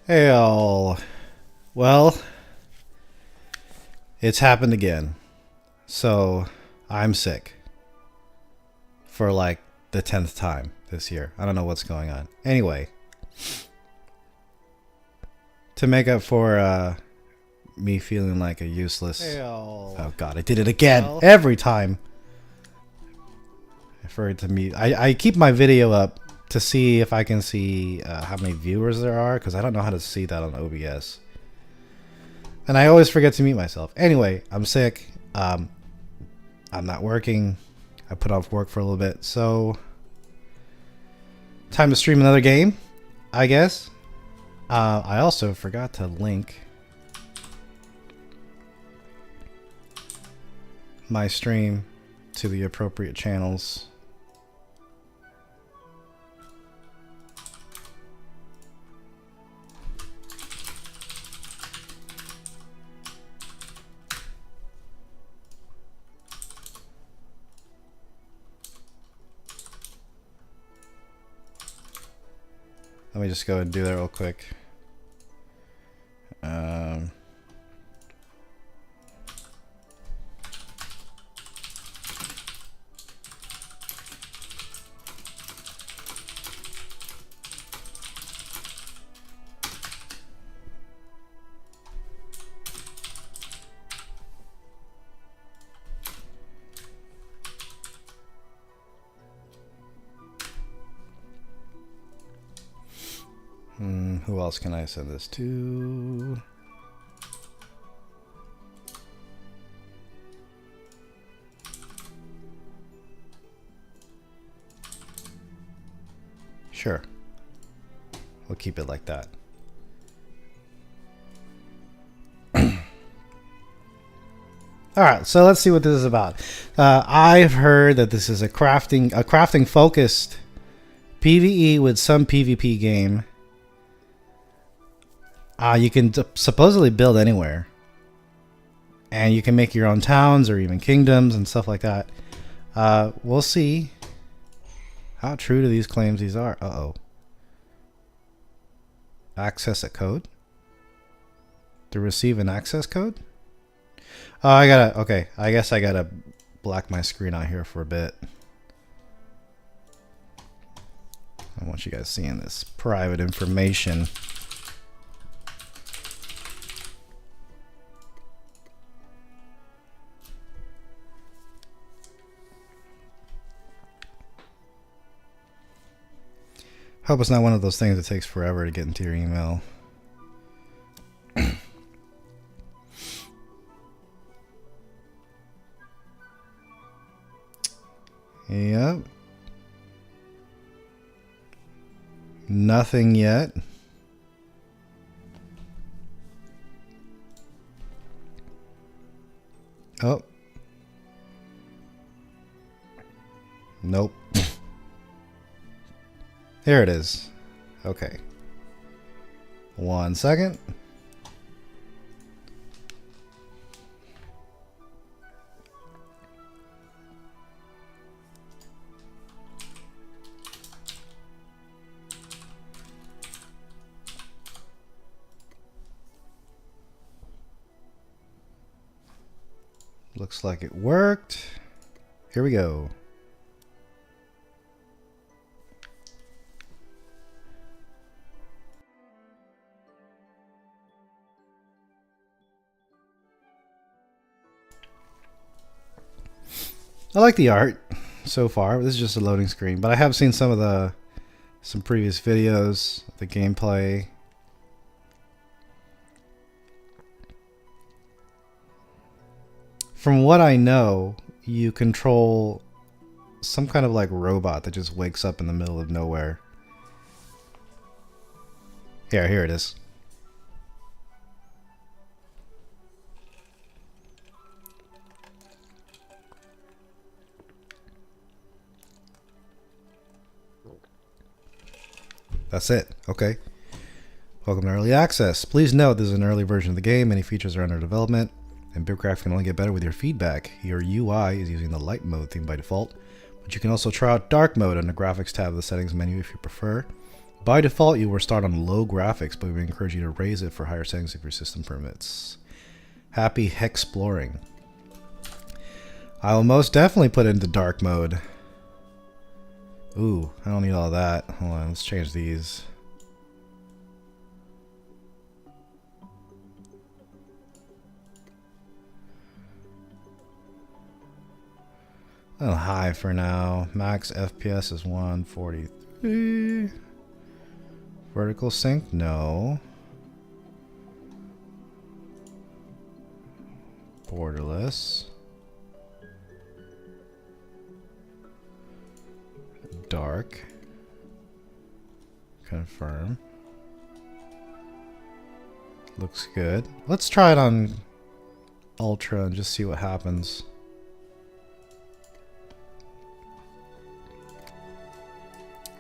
Hey all. Well, it's happened again. So, I'm sick for like the 10th time this year. I don't know what's going on. Anyway, to make up for me feeling like a useless. Hey all. Oh god, I did it again. Well. Every time. I forget to mute. I keep my video up to see if I can see how many viewers there are, because I don't know how to see that on OBS. And I always forget to mute myself. Anyway, I'm sick. I'm not working. I put off work for a little bit. So, time to stream another game, I guess. I also forgot to link my stream to the appropriate channels. Let me just go and do that real quick. Who else can I send this to? Sure. We'll keep it like that. Alright, so let's see what this is about. I've heard that this is a crafting focused PvE with some PvP game. You can supposedly build anywhere. And you can make your own towns or even kingdoms and stuff like that. We'll see how true to these claims these are. Uh-oh. Access a code? To receive an access code? Oh, okay, I guess I gotta black my screen out here for a bit. I want you guys seeing this private information. Hope it's not one of those things that takes forever to get into your email. Yep. Nothing yet. Oh. Nope. Here it is. Okay. 1 second. Looks like it worked. Here we go. I like the art so far. This is just a loading screen, but I have seen some previous videos, the gameplay. From what I know, you control some kind of like robot that just wakes up in the middle of nowhere. Here it is. That's it. Okay. Welcome to Early Access. Please note this is an early version of the game. Many features are under development, and Bitcraft can only get better with your feedback. Your UI is using the light mode theme by default, but you can also try out dark mode on the graphics tab of the settings menu if you prefer. By default, you will start on low graphics, but we encourage you to raise it for higher settings if your system permits. Happy Hexploring. I will most definitely put it into dark mode. Ooh, I don't need all that. Hold on, let's change these. A little high for now. Max FPS is 143. Vertical sync? No. Borderless. Dark. Confirm. Looks good. Let's try it on Ultra and just see what happens.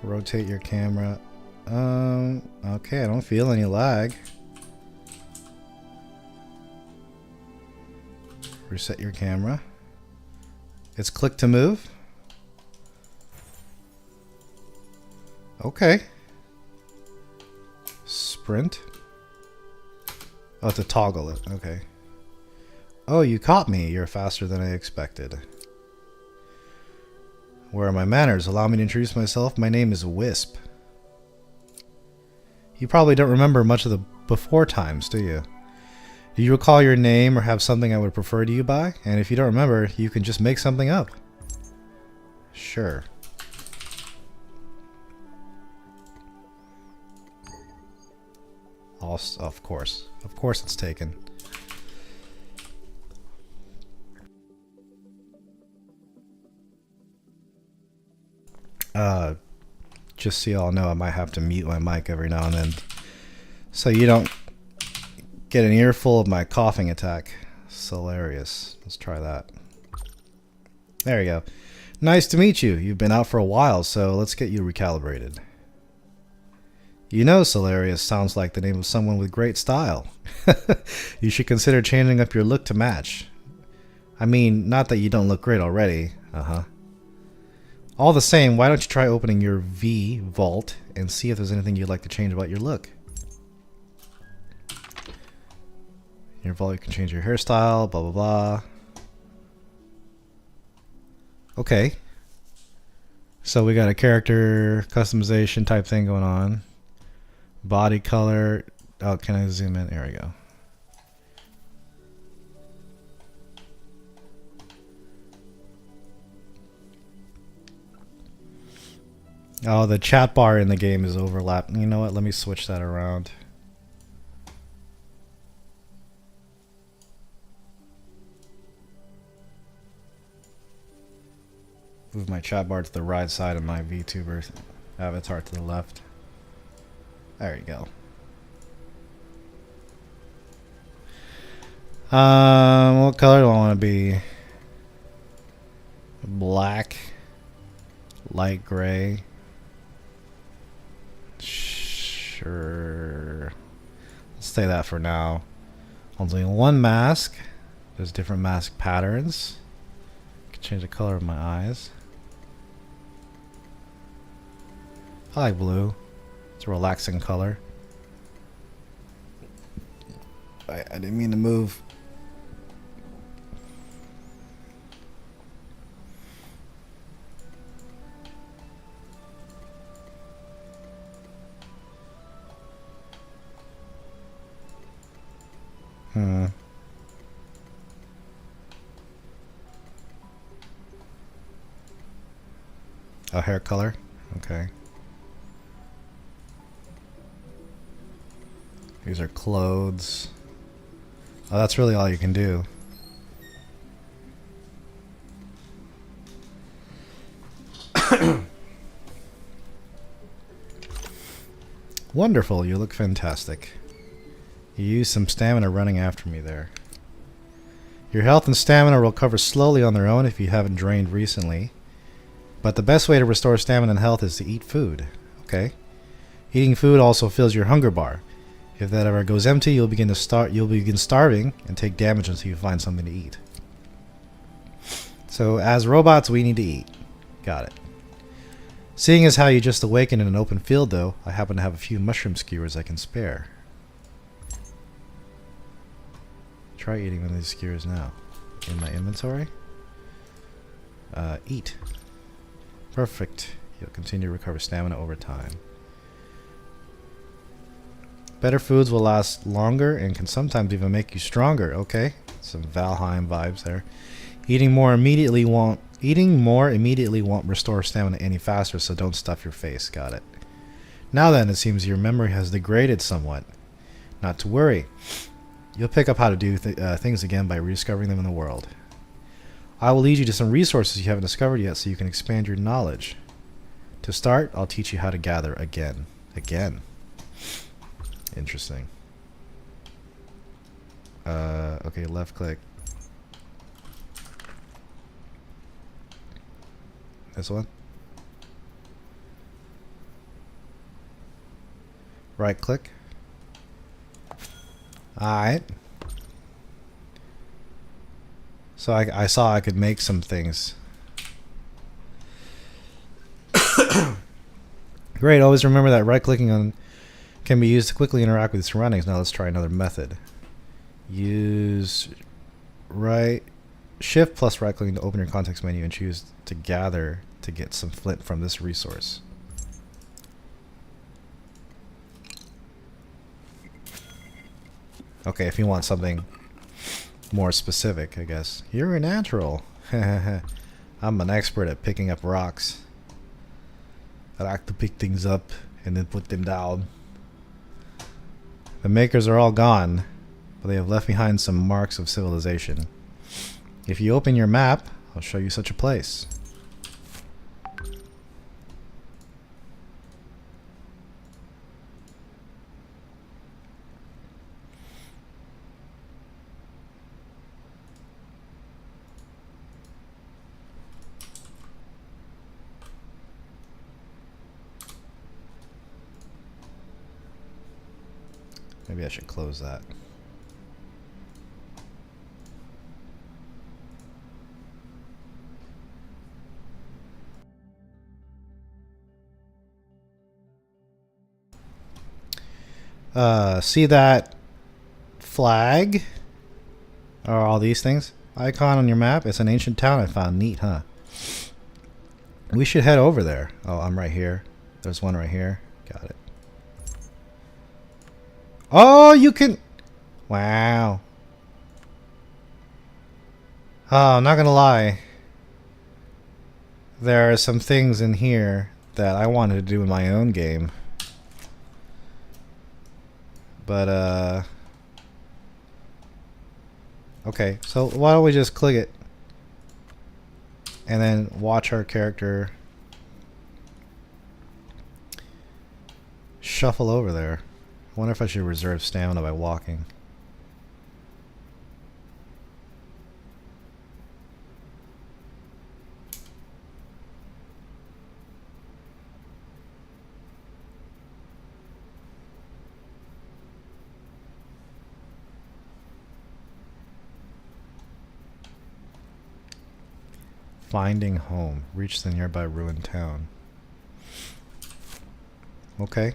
Rotate your camera. Okay, I don't feel any lag. Reset your camera. It's click to move. Okay. Sprint. Oh, to toggle it. Okay. Oh, you caught me. You're faster than I expected. Where are my manners? Allow me to introduce myself. My name is Wisp. You probably don't remember much of the before times, do you? Do you recall your name or have something I would prefer to you by? And if you don't remember, you can just make something up. Sure. Of course. Of course it's taken. Just so y'all know, I might have to mute my mic every now and then, so you don't get an earful of my coughing attack. It's hilarious. Let's try that. There you go. Nice to meet you. You've been out for a while, so let's get you recalibrated. You know, Solarius sounds like the name of someone with great style. You should consider changing up your look to match. I mean, not that you don't look great already. All the same, why don't you try opening your V vault and see if there's anything you'd like to change about your look. Your vault, you can change your hairstyle, blah blah blah. Okay. So we got a character customization type thing going on. Body color. Oh, can I zoom in? There we go. Oh, the chat bar in the game is overlapping. You know what? Let me switch that around. Move my chat bar to the right side of my VTuber avatar to the left. There you go. What color do I want to be? Black, light gray. Sure. Let's say that for now. Only one mask. There's different mask patterns. I can change the color of my eyes. I like blue. It's a relaxing color. I didn't mean to move. Oh, hair color? Okay. These are clothes. Oh, that's really all you can do. Wonderful, you look fantastic. You used some stamina running after me there. Your health and stamina will recover slowly on their own if you haven't drained recently. But the best way to restore stamina and health is to eat food. Okay? Eating food also fills your hunger bar. If that ever goes empty, you'll begin starving and take damage until you find something to eat. So as robots, we need to eat. Got it. Seeing as how you just awakened in an open field, though, I happen to have a few mushroom skewers I can spare. Try eating one of these skewers now. In my inventory. Eat. Perfect. You'll continue to recover stamina over time. Better foods will last longer and can sometimes even make you stronger. Okay, some Valheim vibes there. Eating more immediately won't restore stamina any faster, so don't stuff your face. Got it. Now then, it seems your memory has degraded somewhat. Not to worry. You'll pick up how to do things again by rediscovering them in the world. I will lead you to some resources you haven't discovered yet so you can expand your knowledge. To start, I'll teach you how to gather again. Again. Interesting. Okay, left click. This one? Right click. Alright. So I saw I could make some things. Great, always remember that right clicking on can be used to quickly interact with the surroundings. Now let's try another method. Use shift plus right clicking to open your context menu and choose to gather to get some flint from this resource. Okay, if you want something more specific, I guess. You're a natural. I'm an expert at picking up rocks. I like to pick things up and then put them down. The makers are all gone, but they have left behind some marks of civilization. If you open your map, I'll show you such a place. Maybe I should close that. See that flag? Or all these things? Icon on your map? It's an ancient town I found. Neat, huh? We should head over there. Oh, I'm right here. There's one right here. Got it. Oh, you can... Wow. Oh, I'm not gonna lie. There are some things in here that I wanted to do in my own game. But, okay, so why don't we just click it and then watch our character shuffle over there. I wonder if I should reserve stamina by walking. Finding home. Reach the nearby ruined town. Okay.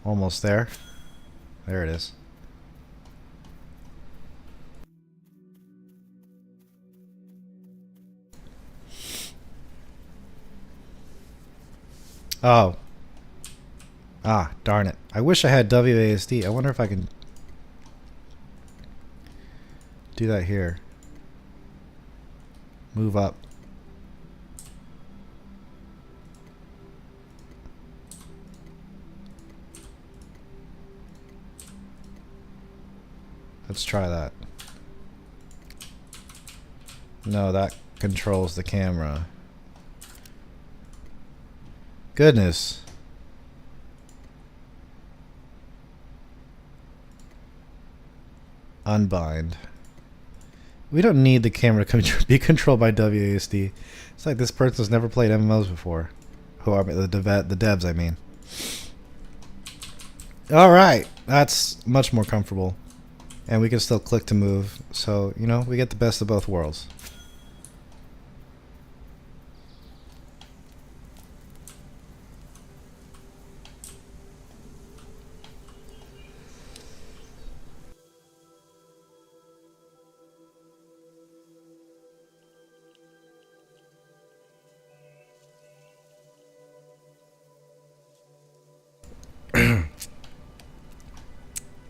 Almost there. There it is. Oh. Ah, darn it. I wish I had WASD. I wonder if I can do that here. Move up. Let's try that. No, that controls the camera. Goodness. Unbind. We don't need the camera to be controlled by WASD. It's like this person's never played MMOs before. Who are the devs, I mean. Alright, that's much more comfortable. And we can still click to move. So, you know, we get the best of both worlds.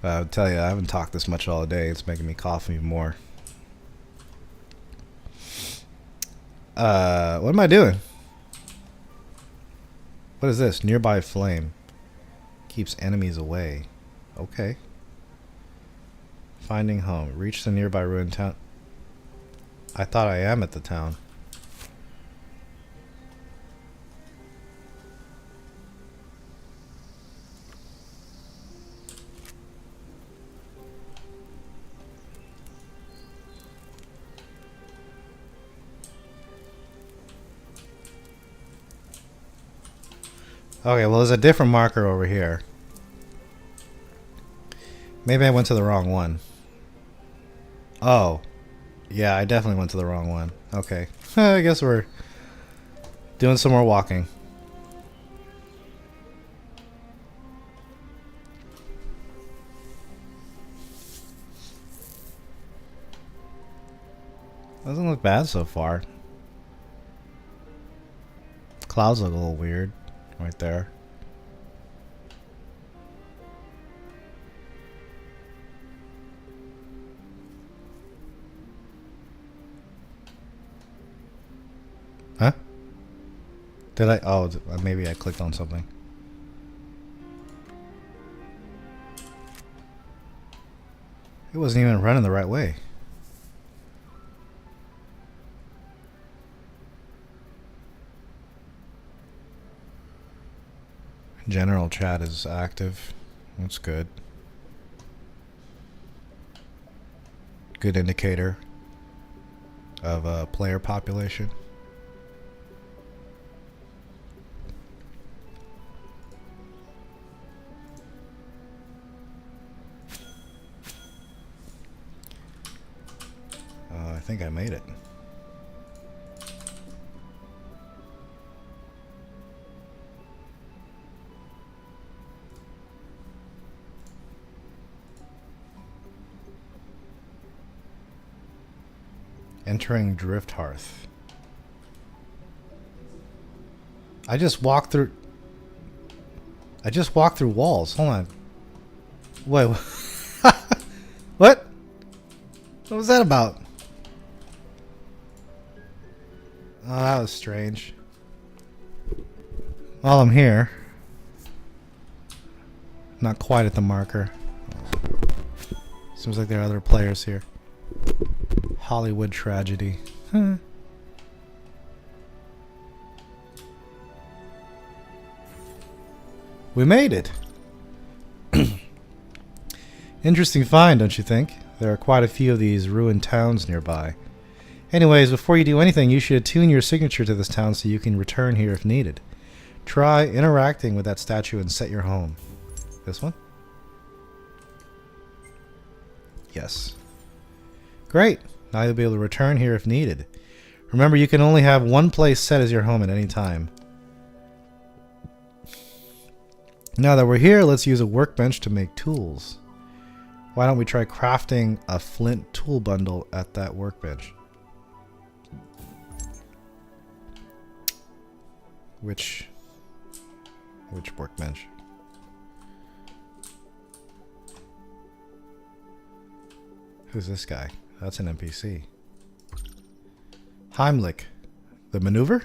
I'll tell you, I haven't talked this much all day. It's making me cough even more. What am I doing? What is this? Nearby flame. Keeps enemies away. Okay. Finding home. Reach the nearby ruined town. I thought I am at the town. Okay, well there's a different marker over here. Maybe I went to the wrong one. Oh. Yeah, I definitely went to the wrong one. Okay. I guess we're doing some more walking. Doesn't look bad so far. Clouds look a little weird right there. Huh? Did I? Oh, maybe I clicked on something. It wasn't even running the right way. General chat is active. That's good. Good indicator of player population. I think I made it. Entering Drift Hearth. I just walked through walls. Hold on. Wait. What? What was that about? Oh, that was strange. While I'm here. Not quite at the marker. Seems like there are other players here. Hollywood tragedy. We made it. Interesting find, don't you think? There are quite a few of these ruined towns nearby. Anyways, before you do anything, you should attune your signature to this town so you can return here if needed. Try interacting with that statue and set your home. This one? Yes. Great. Now you'll be able to return here if needed. Remember, you can only have one place set as your home at any time. Now that we're here, let's use a workbench to make tools. Why don't we try crafting a flint tool bundle at that workbench? Which workbench? Who's this guy? That's an NPC. Heimlich. The maneuver?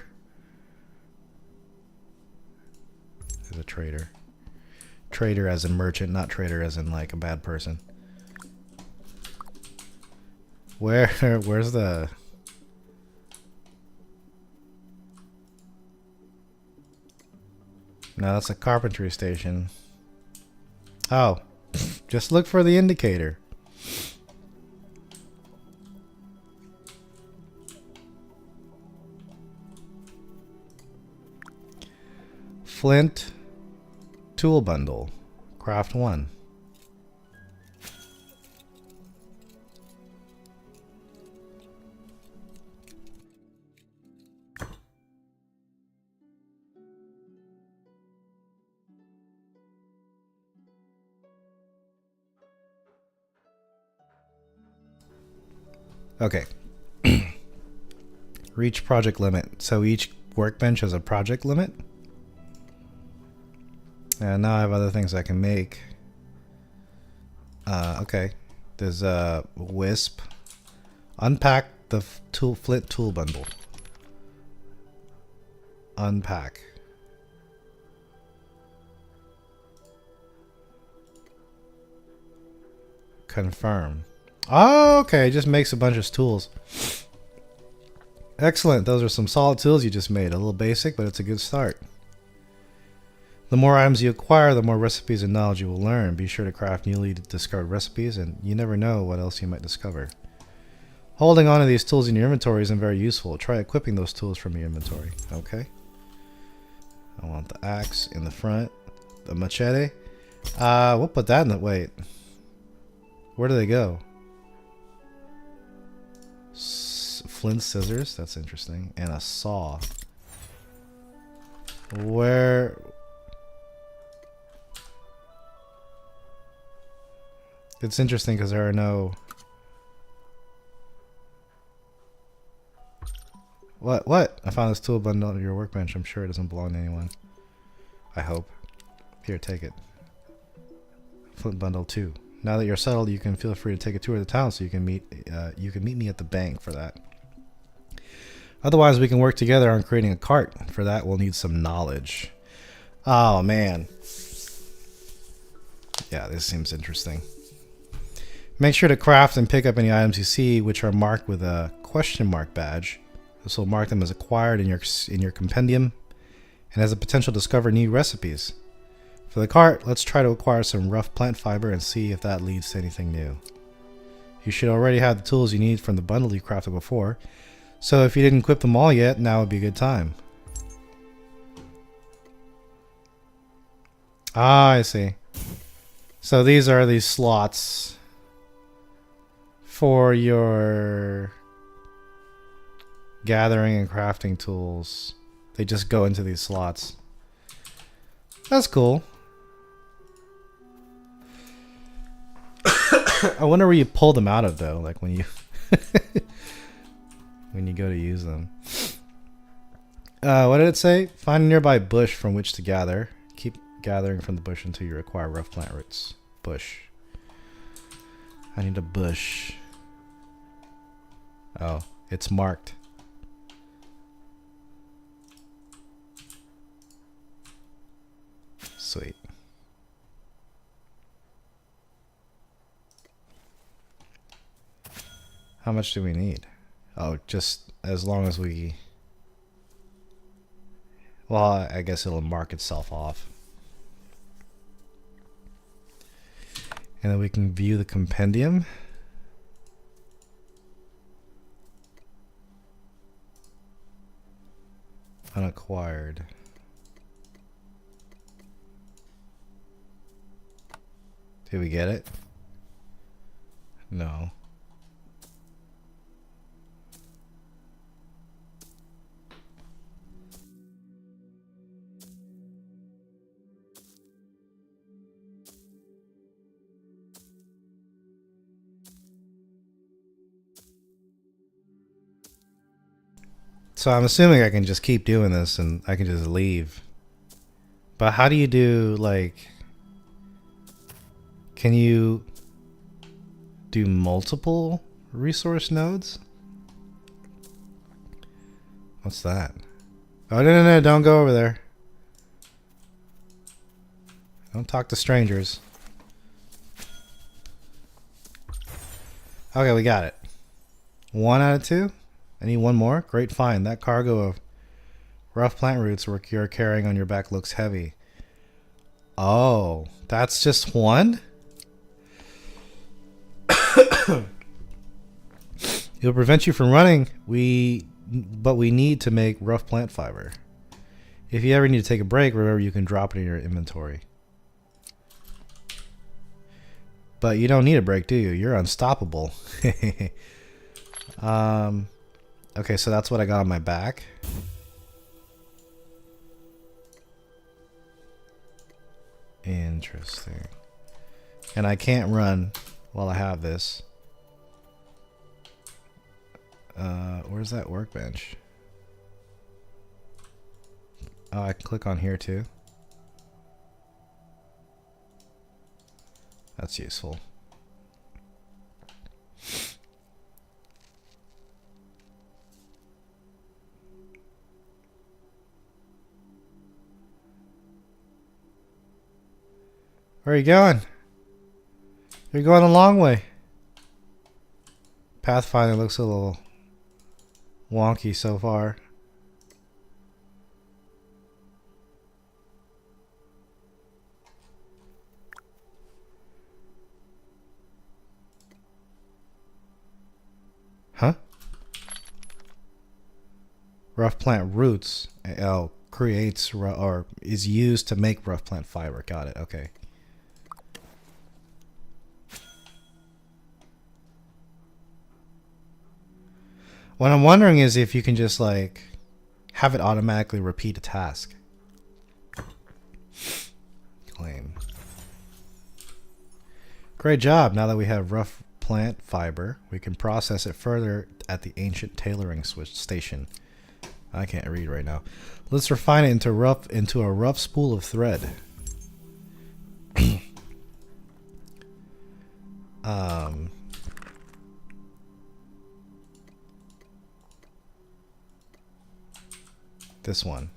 He's a trader. Trader as in merchant, not trader as in like a bad person. Where's the... No, that's a carpentry station. Oh. Just look for the indicator. Flint tool bundle. Craft 1. Okay. Reach project limit. So each workbench has a project limit. And now I have other things I can make. Okay. There's a wisp. Unpack the flint tool bundle. Unpack. Confirm. Oh, okay. It just makes a bunch of tools. Excellent. Those are some solid tools you just made. A little basic, but it's a good start. The more items you acquire, the more recipes and knowledge you will learn. Be sure to craft newly discovered recipes, and you never know what else you might discover. Holding on to these tools in your inventory isn't very useful. Try equipping those tools from your inventory. Okay. I want the axe in the front. The machete. We'll put that in the... Wait. Where do they go? Flint scissors. That's interesting. And a saw. Where... It's interesting because there are no... What? I found this tool bundle under your workbench. I'm sure it doesn't belong to anyone. I hope. Here, take it. Flint bundle 2. Now that you're settled, you can feel free to take a tour of the town so you can meet me at the bank for that. Otherwise, we can work together on creating a cart. For that, we'll need some knowledge. Oh, man. Yeah, this seems interesting. Make sure to craft and pick up any items you see which are marked with a question mark badge. This will mark them as acquired in your compendium and has a potential to discover new recipes. For the cart, let's try to acquire some rough plant fiber and see if that leads to anything new. You should already have the tools you need from the bundle you crafted before, so if you didn't equip them all yet, now would be a good time. Ah, I see. So these are these slots for your gathering and crafting tools. They just go into these slots. That's cool. I wonder where you pull them out of though, like when you when you go to use them. What did it say? Find a nearby bush from which to gather. Keep gathering from the bush until you acquire rough plant roots. Bush. I need a bush. Oh, it's marked. Sweet. How much do we need? Oh, just as long as we... Well, I guess it'll mark itself off. And then we can view the compendium. Unacquired. Did we get it? No. So I'm assuming I can just keep doing this and I can just leave. But how do you do, like... Can you do multiple resource nodes? What's that? Oh, no, don't go over there. Don't talk to strangers. Okay, we got it. 1 out of 2? I need one more? Great find. That cargo of rough plant roots you're carrying on your back looks heavy. Oh, that's just one? It'll prevent you from running, but we need to make rough plant fiber. If you ever need to take a break, remember you can drop it in your inventory. But you don't need a break, do you? You're unstoppable. Okay, so that's what I got on my back. Interesting. And I can't run while I have this. Where's that workbench? Oh, I can click on here too. That's useful. Where are you going? You're going a long way. Pathfinder looks a little wonky so far. Huh? Rough plant roots creates or is used to make rough plant fiber. Got it. Okay. What I'm wondering is if you can just like have it automatically repeat a task. Claim. Great job. Now that we have rough plant fiber, we can process it further at the ancient tailoring switch station. I can't read right now. Let's refine it into a rough spool of thread. This one.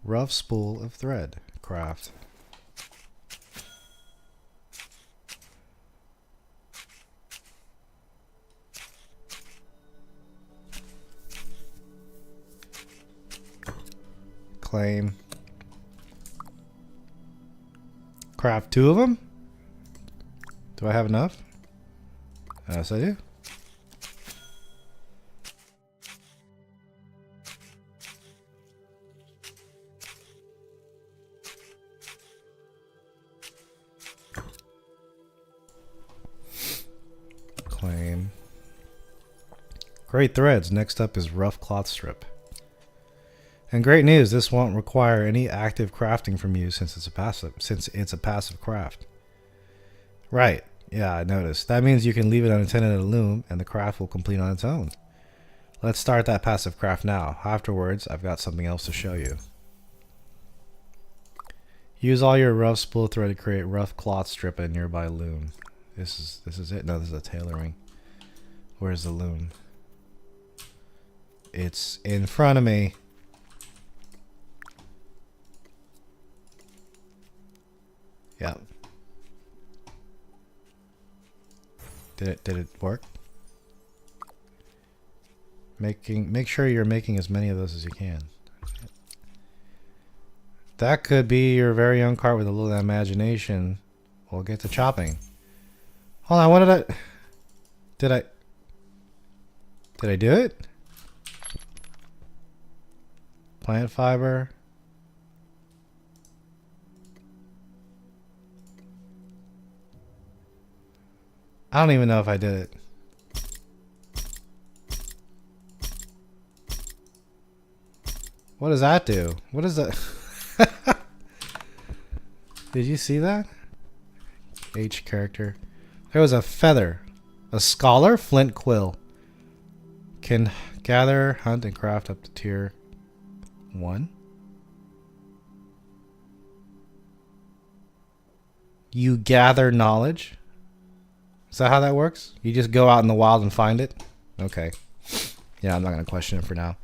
Rough spool of thread. Craft. Claim. Craft 2 of them? Do I have enough? Yes, I do. Claim. Great threads. Next up is rough cloth strip. And great news, this won't require any active crafting from you since it's a passive craft. Right. Yeah, I noticed. That means you can leave it unattended at a loom and the craft will complete on its own. Let's start that passive craft now. Afterwards, I've got something else to show you. Use all your rough spool thread to create rough cloth strip at a nearby loom. This is it. No, this is a tailoring. Where's the loom? It's in front of me. Yep. Did it work? Make sure you're making as many of those as you can. That could be your very own cart with a little imagination. We'll get to chopping. Hold on, what did I do it? Plant fiber. I don't even know if I did it. What does that do? What is that? Did you see that? H character. There was a feather. A scholar? Flint quill. Can gather, hunt, and craft up to tier 1. You gather knowledge? Is that how that works? You just go out in the wild and find it? Okay. Yeah, I'm not going to question it for now.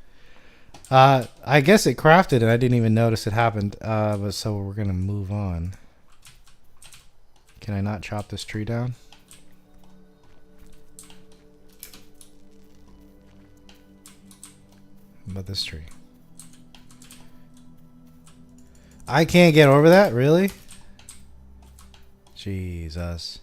I guess it crafted and I didn't even notice it happened. But so we're going to move on. Can I not chop this tree down? What about this tree? I can't get over that? Really? Jesus.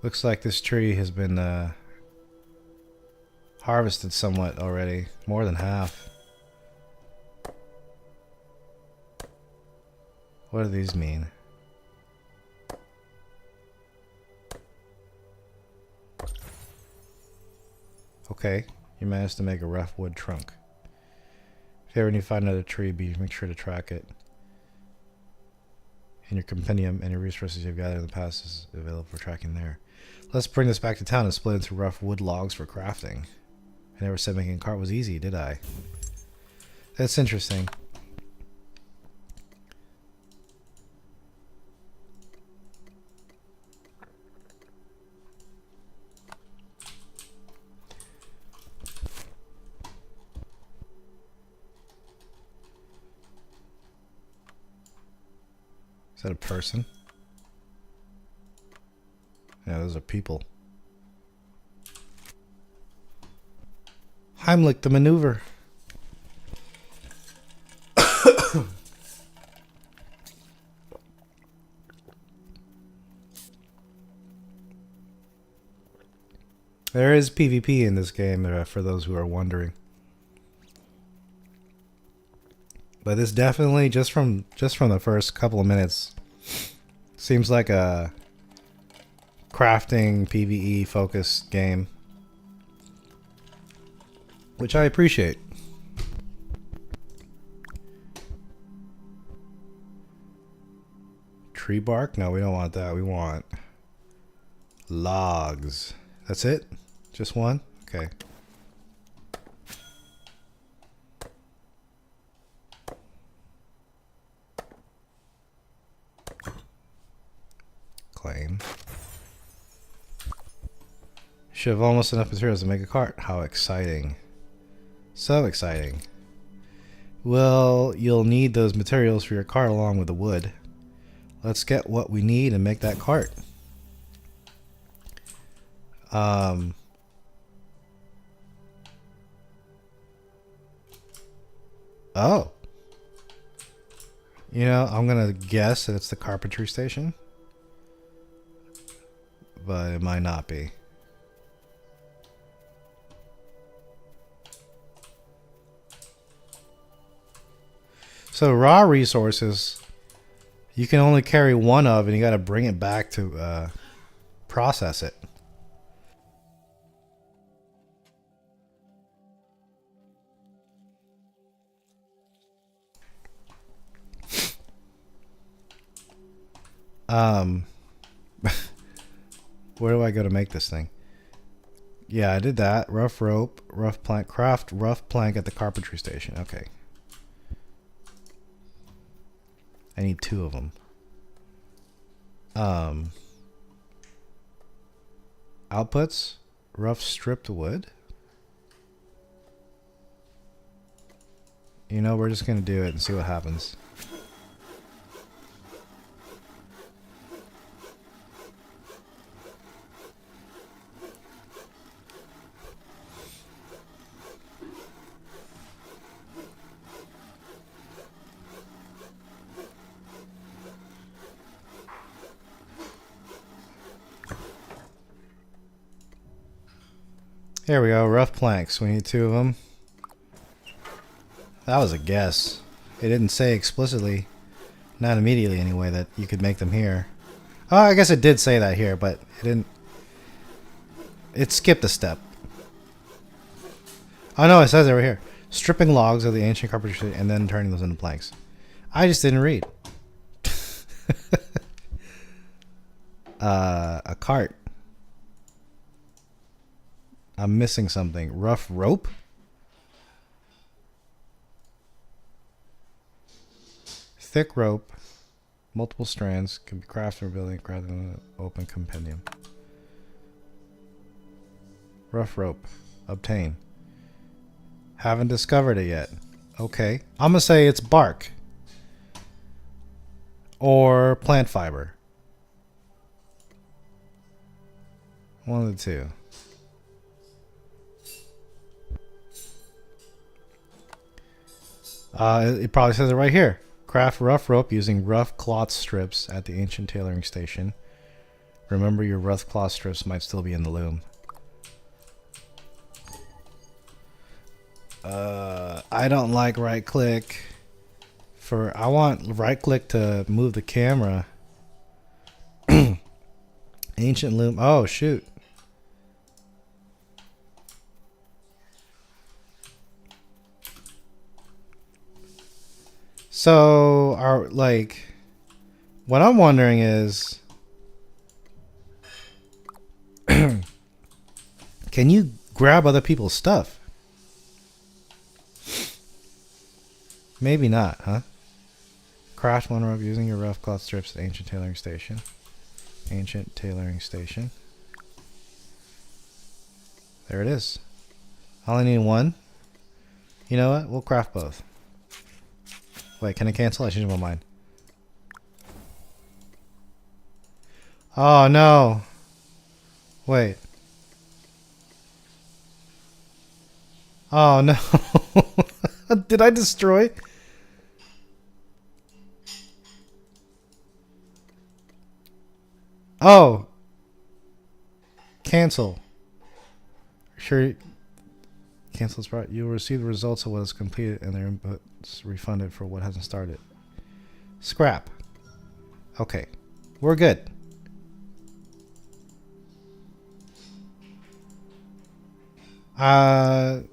Looks like this tree has been harvested somewhat already. More than half. What do these mean? Okay, you managed to make a rough wood trunk. If you ever need to find another tree, make sure to track it. In your compendium, any resources you've gathered in the past is available for tracking there. Let's bring this back to town and split into rough wood logs for crafting. I never said making a cart was easy, did I? That's interesting. Is that a person? Yeah, those are people. Heimlich the maneuver. There is PvP in this game, for those who are wondering. But this definitely, just from the first couple of minutes, seems like a crafting PvE focused game, which I appreciate. Tree bark? No, we don't want that. We want logs. That's it? Just one? Okay. Claim. Should have almost enough materials to make a cart. How exciting. So exciting. Well, you'll need those materials for your cart along with the wood. Let's get what we need and make that cart. Oh. You know, I'm gonna guess that it's the carpentry station. But it might not be. So raw resources, you can only carry one of, and you got to bring it back to process it. Where do I go to make this thing? Yeah, I did that. Rough rope, rough plank, craft rough plank at the carpentry station. Okay. I need 2 of them. Outputs, rough stripped wood. You know, we're just gonna do it and see what happens. Here we go, rough planks. We need 2 of them. That was a guess. It didn't say explicitly, not immediately anyway, that you could make them here. Oh, I guess it did say that here, but it didn't. It skipped a step. Oh no, it says it right here. Stripping logs of the ancient carpentry and then turning those into planks. I just didn't read. A cart. I'm missing something. Rough rope? Thick rope. Multiple strands. Can be crafted or building rather than an open compendium. Rough rope. Obtain. Haven't discovered it yet. Okay. I'm gonna say it's bark. Or plant fiber. One of the two. It probably says it right here. Craft rough rope using rough cloth strips at the ancient tailoring station. Remember, your rough cloth strips might still be in the loom. I don't like right click. I want right click to move the camera. Ancient loom. Oh shoot. So, what I'm wondering is, can you grab other people's stuff? Maybe not, huh? Craft one rope using your rough cloth strips at ancient tailoring station. Ancient tailoring station. There it is. I only need one. You know what? We'll craft both. Wait, can I cancel? I changed my mind. Oh no. Wait. Oh no. Did I destroy? Oh. Cancel. Sure. Cancel is right. You will receive the results of what is completed and their inputs refunded for what hasn't started. Scrap. Okay. We're good. I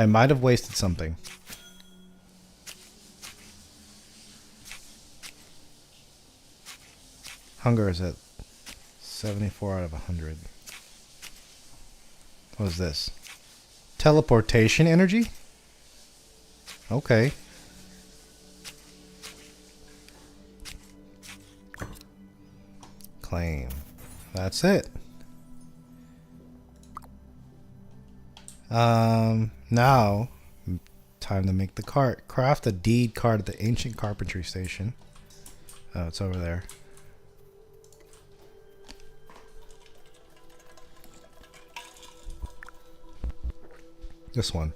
might have wasted something. Hunger is at 74 out of 100. What is this? Teleportation energy? Okay. Claim. That's it. Now, time to make the cart. Craft a deed cart at the ancient carpentry station. Oh, it's over there. This one.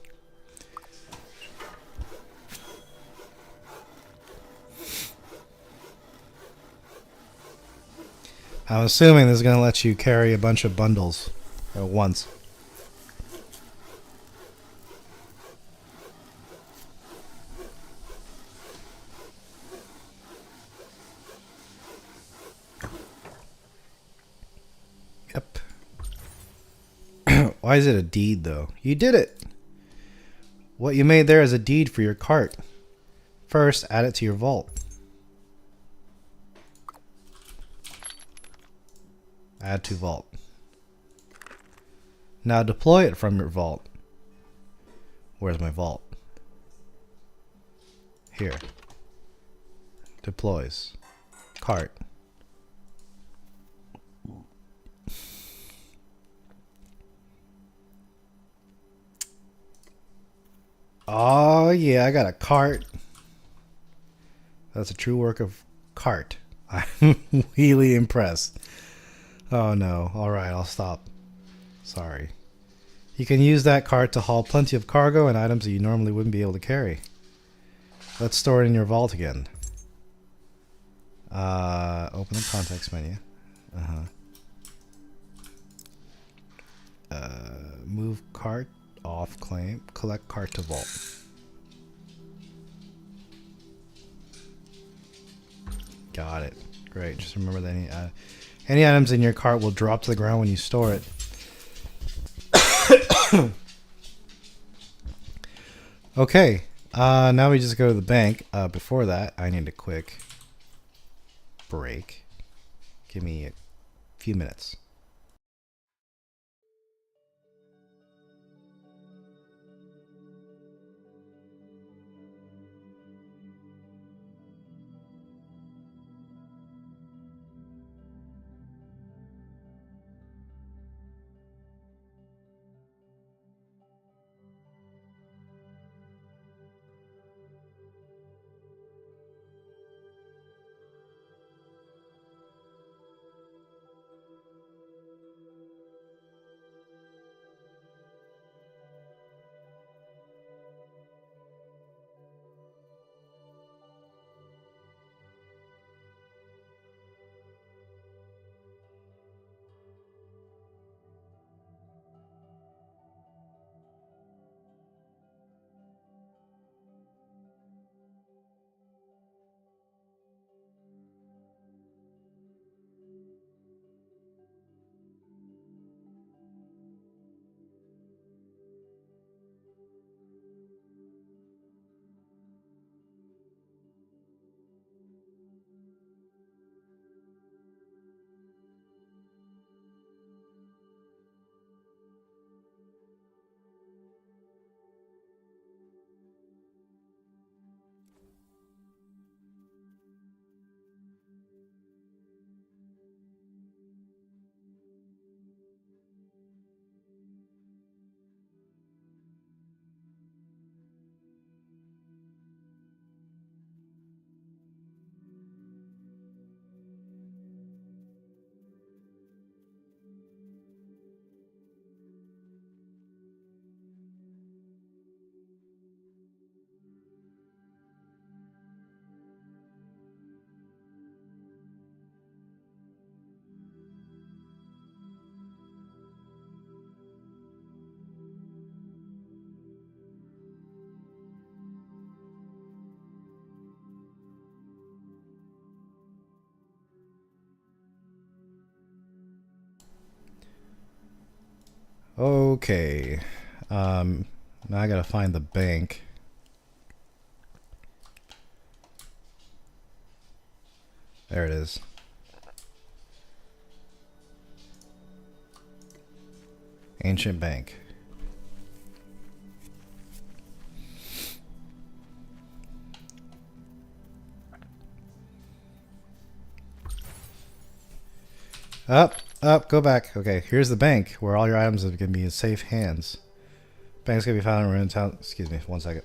I'm assuming this is going to let you carry a bunch of bundles at once. Yep. Why is it a deed, though? You did it! What you made there is a deed for your cart. First, add it to your vault. Add to vault. Now deploy it from your vault. Where's my vault? Here. Deploys. Cart. Oh yeah, I got a cart. That's a true work of cart. I'm really impressed. Oh no. Alright, I'll stop. Sorry. You can use that cart to haul plenty of cargo and items that you normally wouldn't be able to carry. Let's store it in your vault again. Open the context menu. Move cart off claim. Collect cart to vault. Got it. Great. Just remember that any items in your cart will drop to the ground when you store it. Okay. Now we just go to the bank. Before that, I need a quick break. Give me a few minutes. Okay. Now I gotta find the bank. There it is. Ancient bank. Up, go back. Okay, here's the bank where all your items are gonna be in safe hands. Bank's gonna be found in ruined town. Excuse me, 1 second.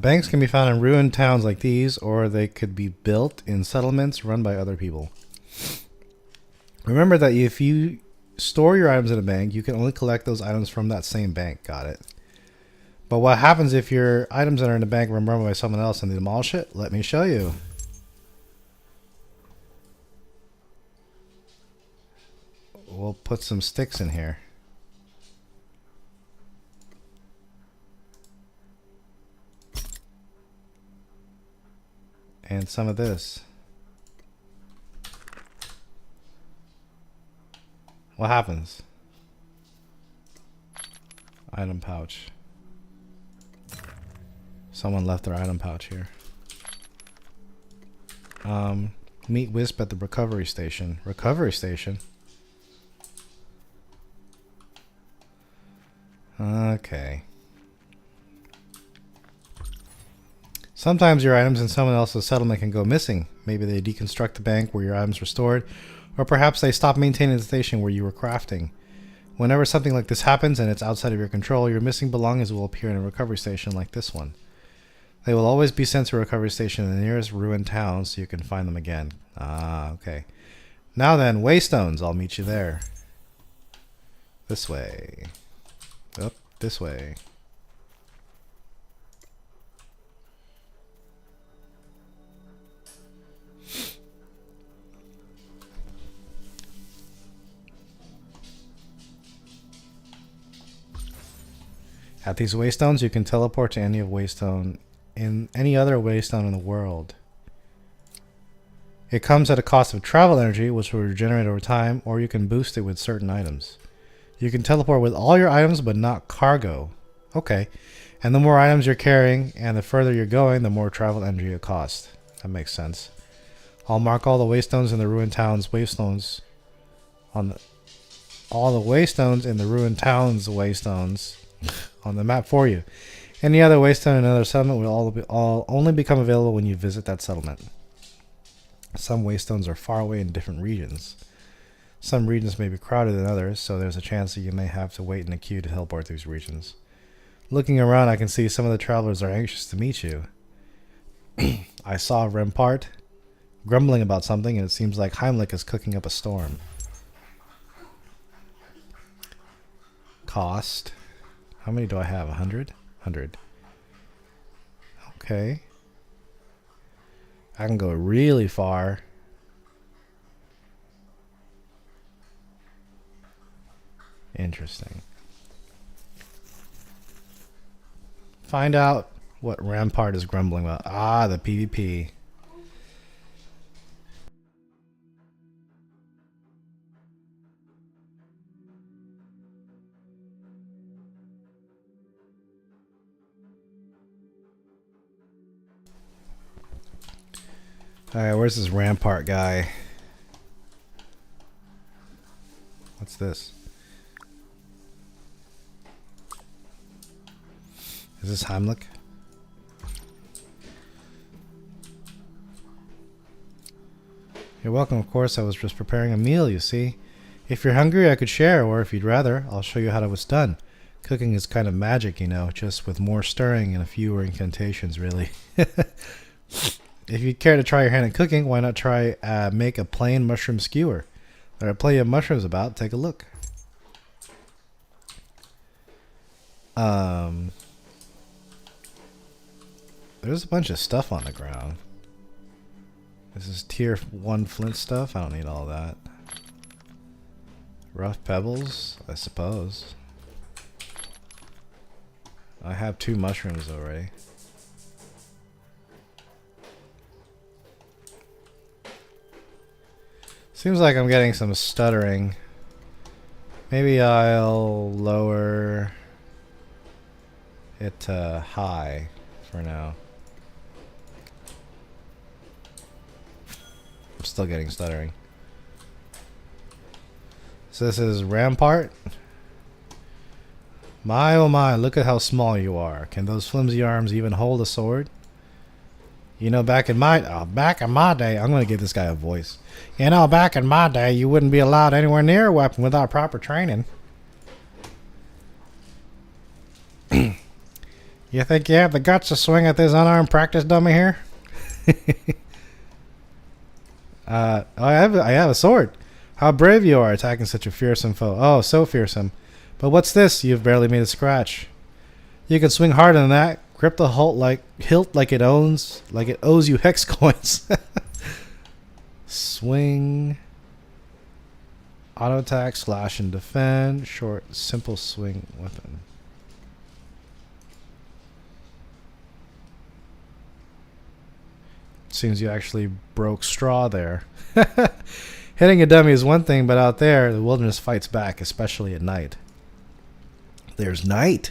Banks can be found in ruined towns like these, or they could be built in settlements run by other people. Remember that if you store your items in a bank, you can only collect those items from that same bank. Got it. But what happens if your items that are in the bank are run by someone else and they demolish it? Let me show you. We'll put some sticks in here. And some of this. What happens? Item pouch. Someone left their item pouch here. Meet Wisp at the recovery station. Recovery station? Okay. Sometimes your items in someone else's settlement can go missing. Maybe they deconstruct the bank where your items were stored, or perhaps they stop maintaining the station where you were crafting. Whenever something like this happens and it's outside of your control, your missing belongings will appear in a recovery station like this one. They will always be sent to a recovery station in the nearest ruined town so you can find them again. Ah, okay. Now then, Waystones. I'll meet you there. This way. Up, this way. At these waystones, you can teleport to any other waystone in the world. It comes at a cost of travel energy, which will regenerate over time, or you can boost it with certain items. You can teleport with all your items, but not cargo. Okay. And the more items you're carrying, and the further you're going, the more travel energy it costs. That makes sense. I'll mark all the waystones in the ruined towns all the waystones in the ruined towns waystones on the map for you. Any other waystone in another settlement will only become available when you visit that settlement. Some waystones are far away in different regions. Some regions may be crowded than others, so there's a chance that you may have to wait in a queue to teleport these regions. Looking around, I can see some of the travelers are anxious to meet you. I saw Rempart grumbling about something, and it seems like Heimlich is cooking up a storm. Cost. How many do I have? 100? 100. Okay. I can go really far. Interesting. Find out what Rampart is grumbling about. Ah, the PvP. Alright, where's this Rampart guy? What's this? Is this Heimlich? You're welcome, of course. I was just preparing a meal, you see. If you're hungry, I could share, or if you'd rather, I'll show you how it was done. Cooking is kind of magic, you know, just with more stirring and a fewer incantations, really. If you'd care to try your hand at cooking, why not try make a plain mushroom skewer? There are plenty of mushrooms about. Take a look. There's a bunch of stuff on the ground. This is tier 1 flint stuff. I don't need all that. Rough pebbles, I suppose. I have 2 mushrooms already. Seems like I'm getting some stuttering. Maybe I'll lower it to high for now. I'm still getting stuttering. So this is Rampart. My oh my, look at how small you are. Can those flimsy arms even hold a sword? You know, back in my day, I'm going to give this guy a voice. You know, back in my day, you wouldn't be allowed anywhere near a weapon without proper training. You think you have the guts to swing at this unarmed practice dummy here? I have a sword. How brave you are attacking such a fearsome foe. Oh, so fearsome. But what's this? You've barely made a scratch. You can swing harder than that. Grip the hilt like it owes you hex coins. Swing. Auto attack, slash and defend. Short, simple swing weapon. Seems you actually broke straw there. Hitting a dummy is one thing, but out there, the wilderness fights back, especially at night. There's night.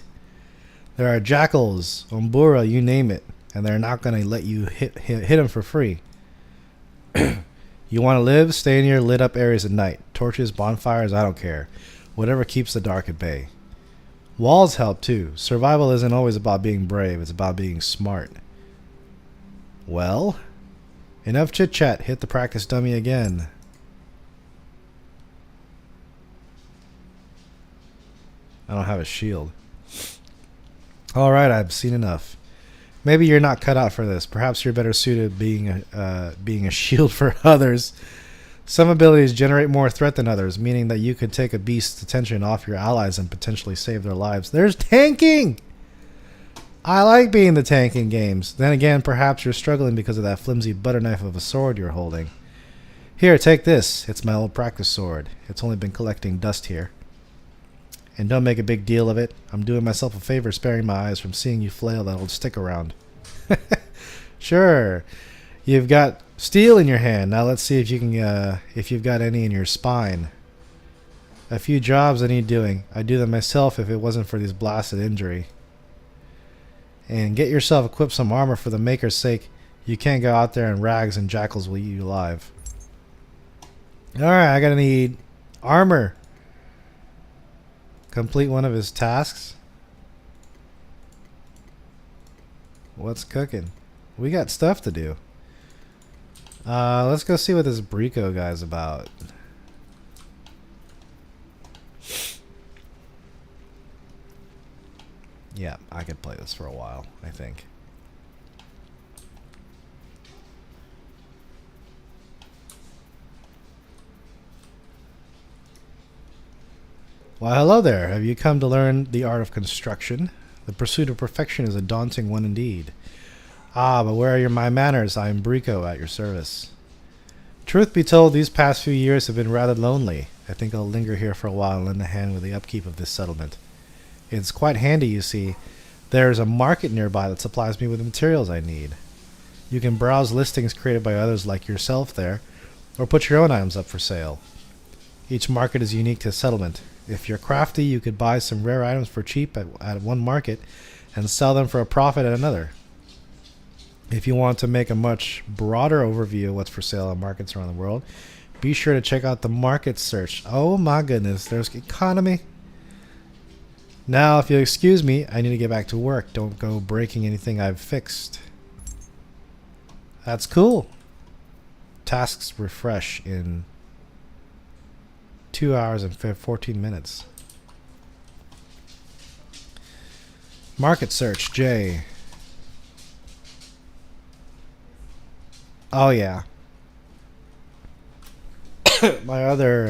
There are jackals, umbura, you name it, and they're not going to let you hit them for free. You want to live? Stay in your lit up areas at night. Torches, bonfires, I don't care. Whatever keeps the dark at bay. Walls help too. Survival isn't always about being brave, it's about being smart. Well, enough chit chat. Hit the practice dummy again. I don't have a shield. Alright, I've seen enough. Maybe you're not cut out for this. Perhaps you're better suited being a shield for others. Some abilities generate more threat than others, meaning that you could take a beast's attention off your allies and potentially save their lives. There's tanking! I like being the tank in games. Then again, perhaps you're struggling because of that flimsy butter knife of a sword you're holding. Here, take this. It's my old practice sword. It's only been collecting dust here. And don't make a big deal of it. I'm doing myself a favor sparing my eyes from seeing you flail that old stick around. Sure. You've got steel in your hand. Now let's see if you can if you've got any in your spine. A few jobs I need doing. I'd do them myself if it wasn't for this blasted injury. And get yourself equipped some armor for the maker's sake. You can't go out there in rags and jackals will eat you alive. Alright, I gotta need armor. Complete one of his tasks. What's cooking? We got stuff to do. Let's go see what this Brico guy's about. Yeah, I could play this for a while, I think. Why, hello there. Have you come to learn the art of construction? The pursuit of perfection is a daunting one indeed. Ah, but where are my manners? I am Brico at your service. Truth be told, these past few years have been rather lonely. I think I'll linger here for a while and lend a hand with the upkeep of this settlement. It's quite handy, you see. There's a market nearby that supplies me with the materials I need. You can browse listings created by others like yourself there, or put your own items up for sale. Each market is unique to the settlement. If you're crafty, you could buy some rare items for cheap at one market and sell them for a profit at another. If you want to make a much broader overview of what's for sale at markets around the world, be sure to check out the market search. Oh my goodness, there's economy. Now, if you'll excuse me, I need to get back to work. Don't go breaking anything I've fixed. That's cool. Tasks refresh in 2 hours and 14 minutes. Market search, J. Oh yeah. My other,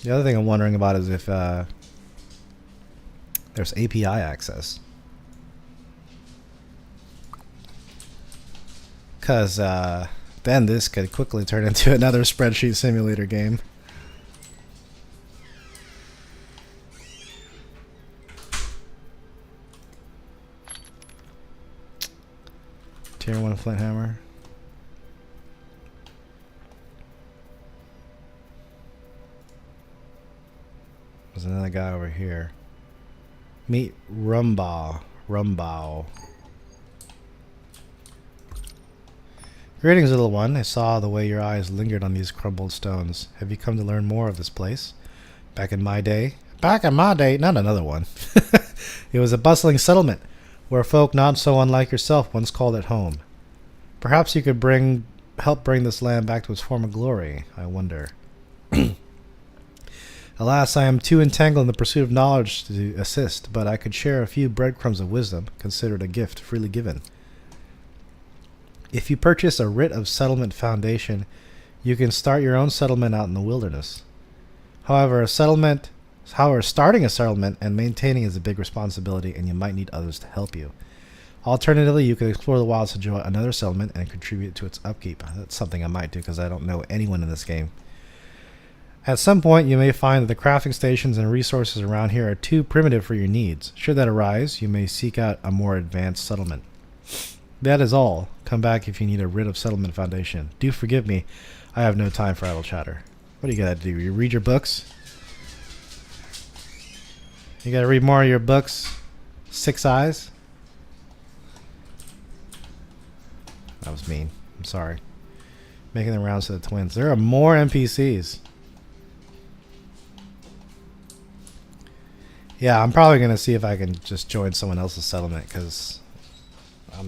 the other thing I'm wondering about is if there's API access. Because then this could quickly turn into another spreadsheet simulator game. Tier 1 flint hammer. There's another guy over here. Meet Rumbao. Greetings, little one. I saw the way your eyes lingered on these crumbled stones. Have you come to learn more of this place? Back in my day? Back in my day? Not another one. It was a bustling settlement, where folk not so unlike yourself once called it home. Perhaps you could help bring this land back to its former glory, I wonder. Alas, I am too entangled in the pursuit of knowledge to assist, but I could share a few breadcrumbs of wisdom, considered a gift freely given. If you purchase a writ of settlement foundation, you can start your own settlement out in the wilderness. However, starting a settlement and maintaining is a big responsibility, and you might need others to help you. Alternatively, you could explore the wilds to join another settlement and contribute to its upkeep. That's something I might do because I don't know anyone in this game. At some point, you may find that the crafting stations and resources around here are too primitive for your needs. Should that arise, you may seek out a more advanced settlement. That is all. Come back if you need a writ of settlement foundation. Do forgive me, I have no time for idle chatter. What do you gotta do? You read your books? You gotta read more of your books? 6 eyes? That was mean. I'm sorry. Making the rounds to the twins. There are more NPCs. Yeah, I'm probably going to see if I can just join someone else's settlement, because I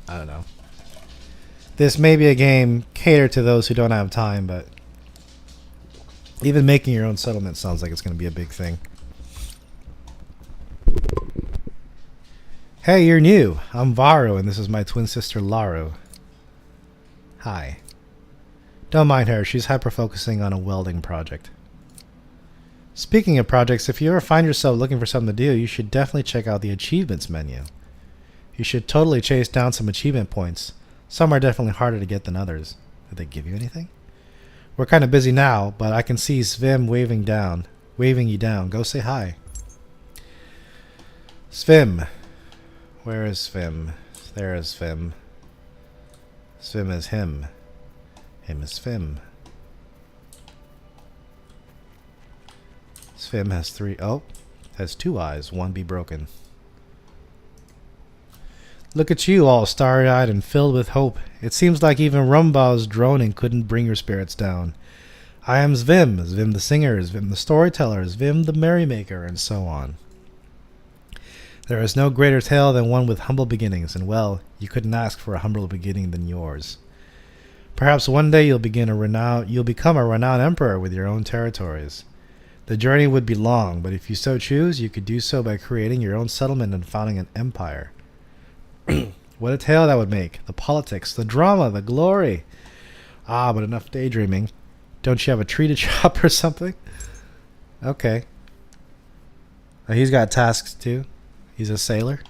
don't know. This may be a game catered to those who don't have time, but even making your own settlement sounds like it's going to be a big thing. Hey, you're new. I'm Varo, and this is my twin sister, Laro. Hi. Don't mind her, she's hyper-focusing on a welding project. Speaking of projects, if you ever find yourself looking for something to do, you should definitely check out the achievements menu. You should totally chase down some achievement points. Some are definitely harder to get than others. Did they give you anything? We're kind of busy now, but I can see Svim waving you down. Go say hi. Svim. Where is Svim? There is Svim. Svim is him. Him is Svim. Svim has 2 eyes, one be broken. Look at you, all starry-eyed and filled with hope. It seems like even Rumbao's droning couldn't bring your spirits down. I am Svim the singer, Svim the storyteller, Svim the merrymaker, and so on. There is no greater tale than one with humble beginnings, and well, you couldn't ask for a humbler beginning than yours. Perhaps one day you'll become a renowned emperor with your own territories. The journey would be long, but if you so choose, you could do so by creating your own settlement and founding an empire. What a tale that would make. The politics, the drama, the glory. Ah, but enough daydreaming. Don't you have a tree to chop or something? Okay. He's got tasks too. He's a sailor.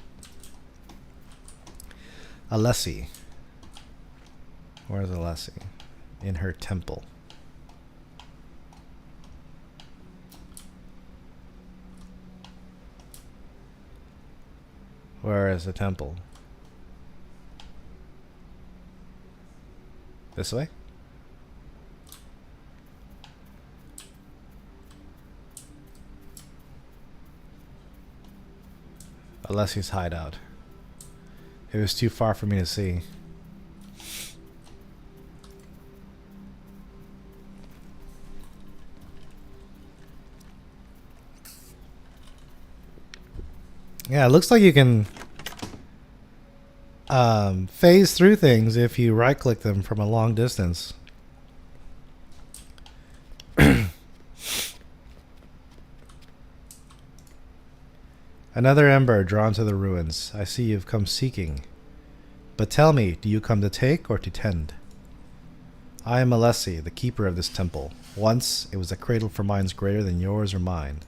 Alessi. Where's Alessi? In her temple. Where is the temple? This way? Alessi's hideout. It was too far for me to see. Yeah, it looks like you can phase through things if you right-click them from a long distance. Another ember drawn to the ruins. I see you've come seeking. But tell me, do you come to take or to tend? I am Alessi, the keeper of this temple. Once it was a cradle for minds greater than yours or mine.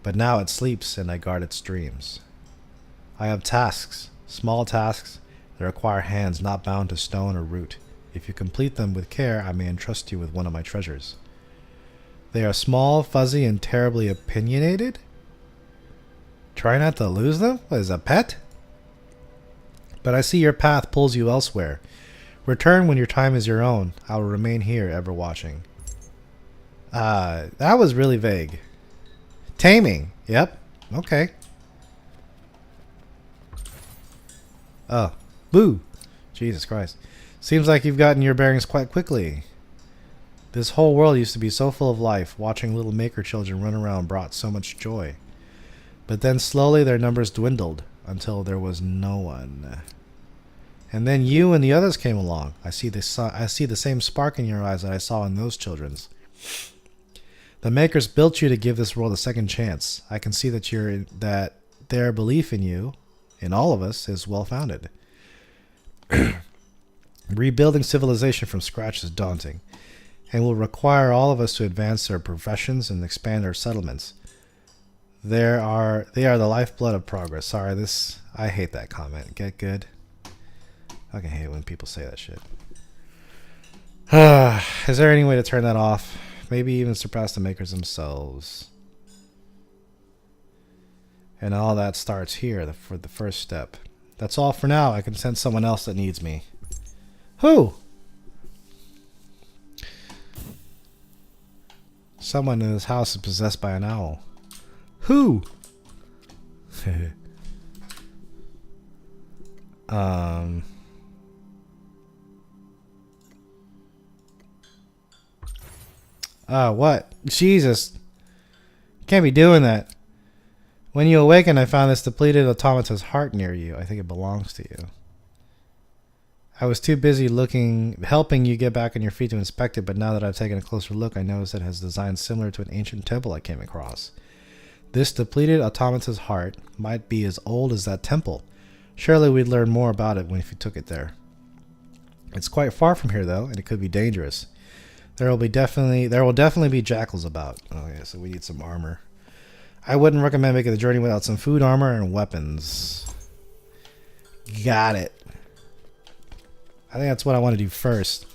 But now it sleeps and I guard its dreams. I have tasks, small tasks that require hands not bound to stone or root. If you complete them with care, I may entrust you with one of my treasures. They are small, fuzzy, and terribly opinionated? Try not to lose them? What is a pet? But I see your path pulls you elsewhere. Return when your time is your own. I will remain here, ever watching. That was really vague. Taming. Yep. Okay. Oh. Boo. Jesus Christ. Seems like you've gotten your bearings quite quickly. This whole world used to be so full of life. Watching little maker children run around brought so much joy. But then slowly their numbers dwindled until there was no one. And then you and the others came along. I see the same spark in your eyes that I saw in those children's. The makers built you to give this world a second chance. I can see that their belief in you, in all of us, is well founded. Rebuilding civilization from scratch is daunting, and will require all of us to advance our professions and expand our settlements. They are the lifeblood of progress. Sorry, I hate that comment. Get good. I can hate when people say that shit. Is there any way to turn that off? Maybe even surpass the makers themselves. And all that starts here for the first step. That's all for now. I can send someone else that needs me. Who? Someone in this house is possessed by an owl. Who? What? Jesus. Can't be doing that. When you awaken, I found this depleted automata's heart near you. I think it belongs to you. I was too busy helping you get back on your feet to inspect it, but now that I've taken a closer look, I noticed it has designs similar to an ancient temple I came across. This depleted automata's heart might be as old as that temple. Surely we'd learn more about it if you took it there. It's quite far from here, though, and it could be dangerous. There will definitely be jackals about. Oh yeah, so we need some armor. I wouldn't recommend making the journey without some food, armor, and weapons. Got it. I think that's what I want to do first.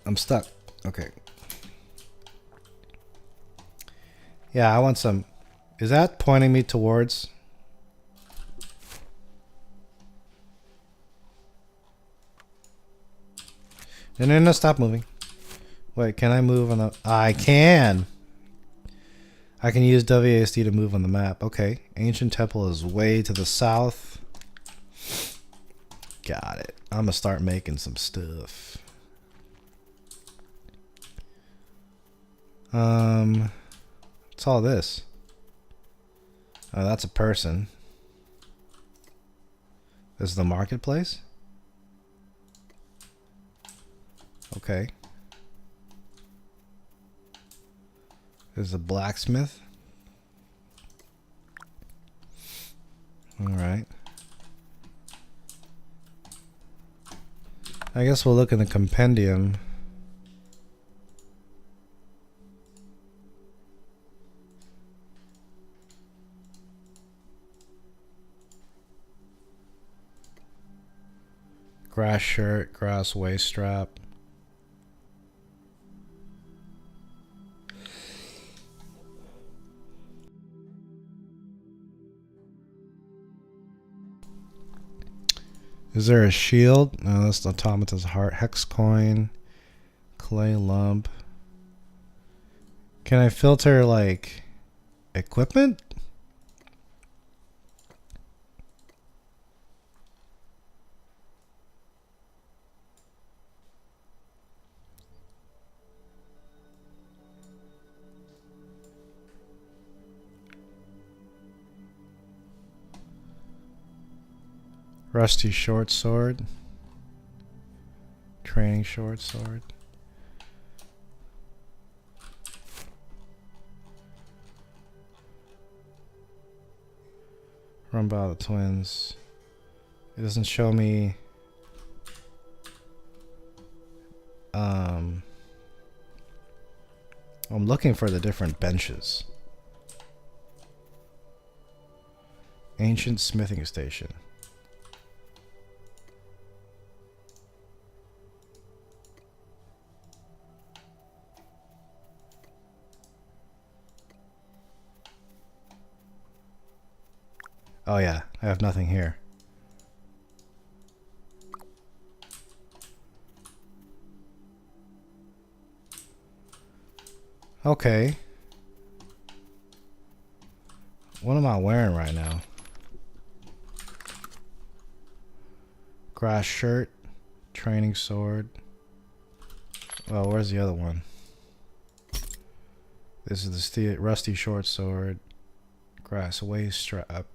I'm stuck. Okay. Yeah, I want some. Is that pointing me towards? No, stop moving. Wait, can I move on the... I can! I can use WASD to move on the map. Okay. Ancient temple is way to the south. Got it. I'm gonna start making some stuff. What's all this? Oh, that's a person. This is the marketplace? Okay. There's a blacksmith. Alright. I guess we'll look in the compendium. Grass shirt, grass waist strap. Is there a shield? No, that's the automata's heart. Hex coin. Clay lump. Can I filter, like, equipment? Rusty short sword. Training short sword. Run by the twins. It doesn't show me. I'm looking for the different benches. Ancient smithing station. Oh yeah, I have nothing here. Okay. What am I wearing right now? Grass shirt, training sword. Well, where's the other one? This is the rusty short sword. Grass waist strap.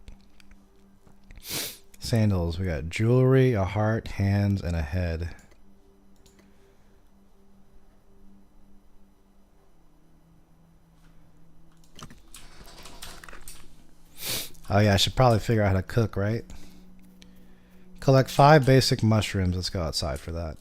Sandals. We got jewelry, a heart, hands, and a head. Oh yeah, I should probably figure out how to cook, right? Collect 5 basic mushrooms. Let's go outside for that.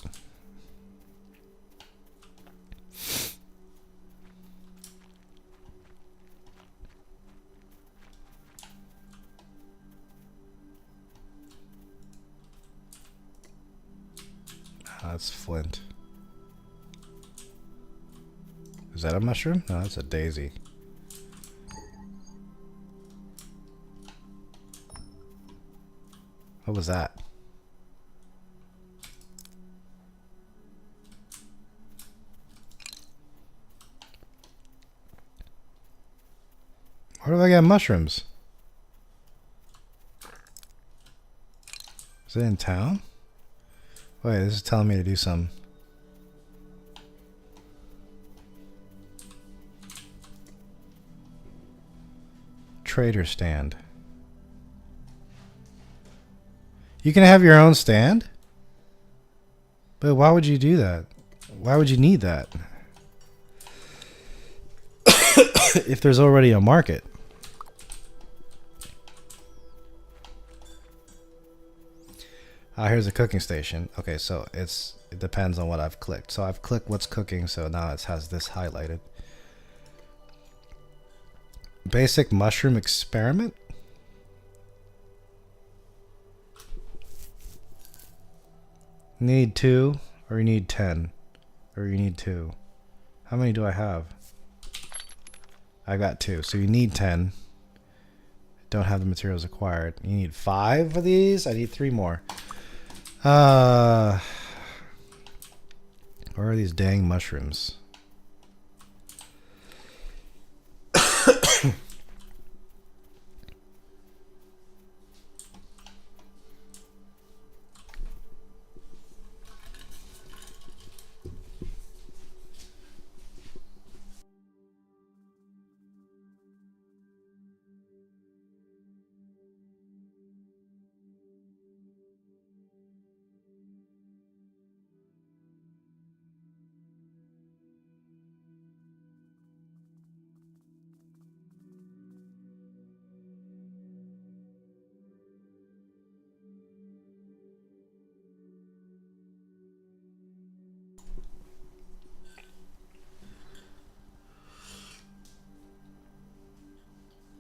That's flint. Is that a mushroom? No, that's a daisy. What was that? Where do I get mushrooms? Is it in town? Wait, this is telling me to do some. Trader stand. You can have your own stand? But why would you do that? Why would you need that? If there's already a market. Here's a cooking station. Okay, so it depends on what I've clicked. So I've clicked what's cooking, so now it has this highlighted. Basic mushroom experiment. Need 2, or you need 10, or you need 2. How many do I have? I got 2, so you need 10. Don't have the materials acquired. You need 5 of these? I need 3 more. Where are these dang mushrooms?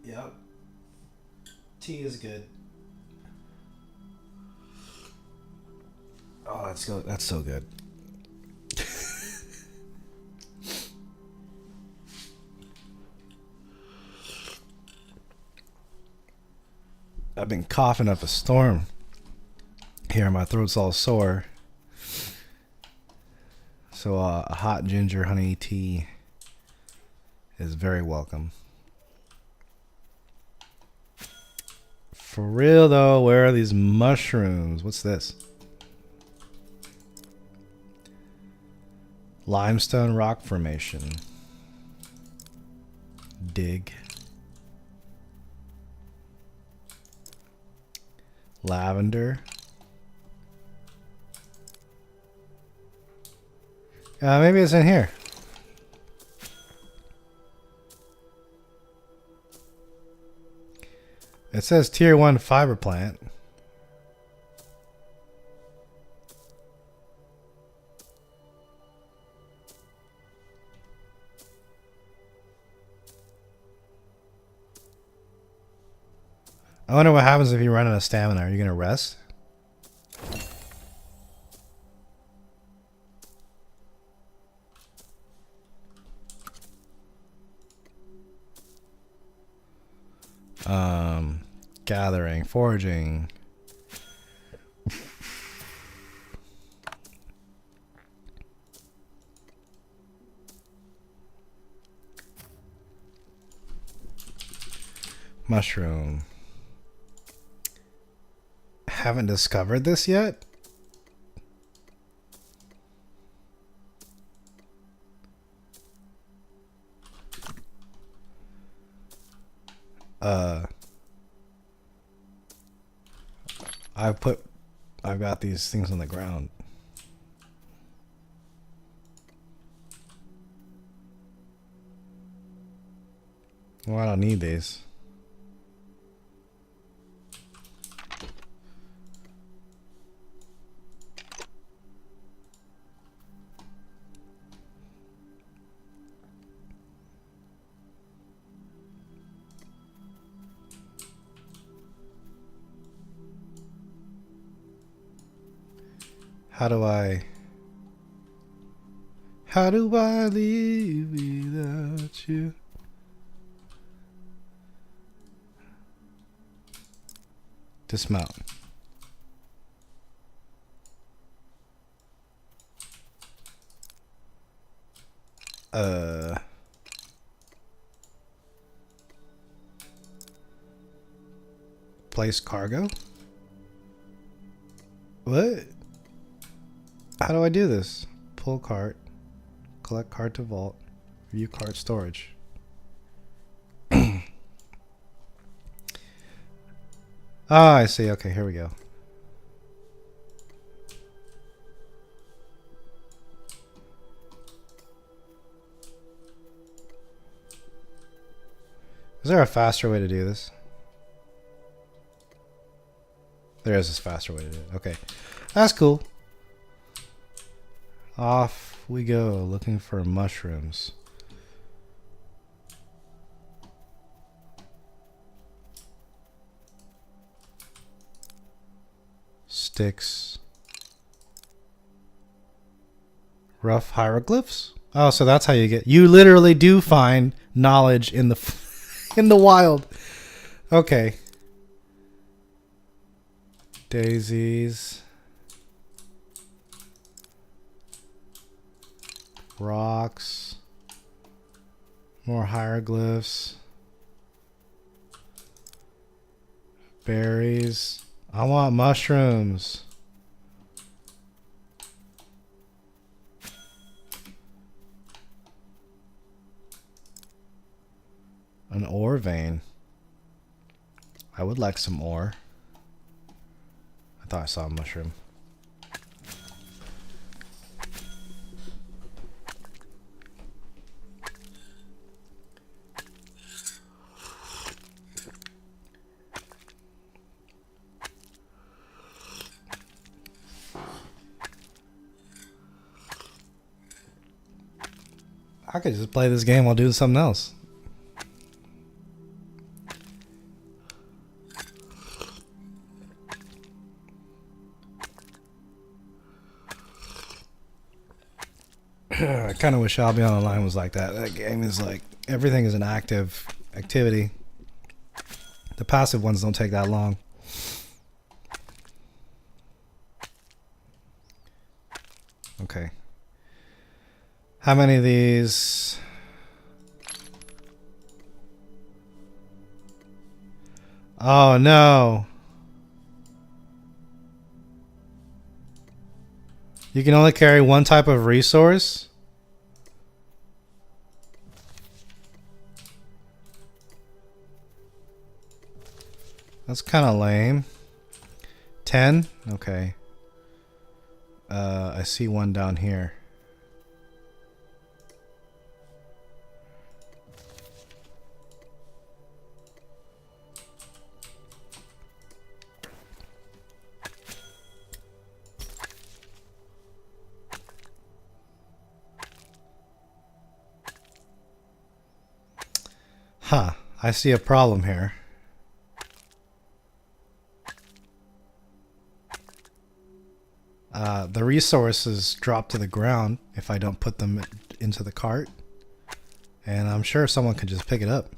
Yep. Tea is good. Oh, that's so good. I've been coughing up a storm here. My throat's all sore. So a hot ginger honey tea is very welcome. For real though, where are these mushrooms? What's this? Limestone rock formation. Dig. Lavender. Maybe it's in here. It says tier 1 fiber plant. I wonder what happens if you run out of stamina. Are you gonna rest? Gathering, foraging. Mushroom. Haven't discovered this yet? I've got these things on the ground. Well, I don't need these. How do I live without you? Dismount. Place cargo? What? How do I do this? Pull cart. Collect cart to vault. View cart storage. Ah, I see. Okay, here we go. Is there a faster way to do this? There is a faster way to do it. Okay. That's cool. Off we go looking for mushrooms. Sticks. Rough hieroglyphs? Oh, so that's how you get... You literally do find knowledge in the in the wild. Okay. Daisies. Rocks. More hieroglyphs. Berries. I want mushrooms. An ore vein. I would like some ore. I thought I saw a mushroom. I could just play this game while doing something else. I kind of wish I'll Be Online was like that. That game is like, everything is an active activity. The passive ones don't take that long. Okay. How many of these? Oh no. You can only carry one type of resource? That's kind of lame. 10? Okay. I see one down here. Huh, I see a problem here. The resources drop to the ground if I don't put them into the cart. And I'm sure someone could just pick it up.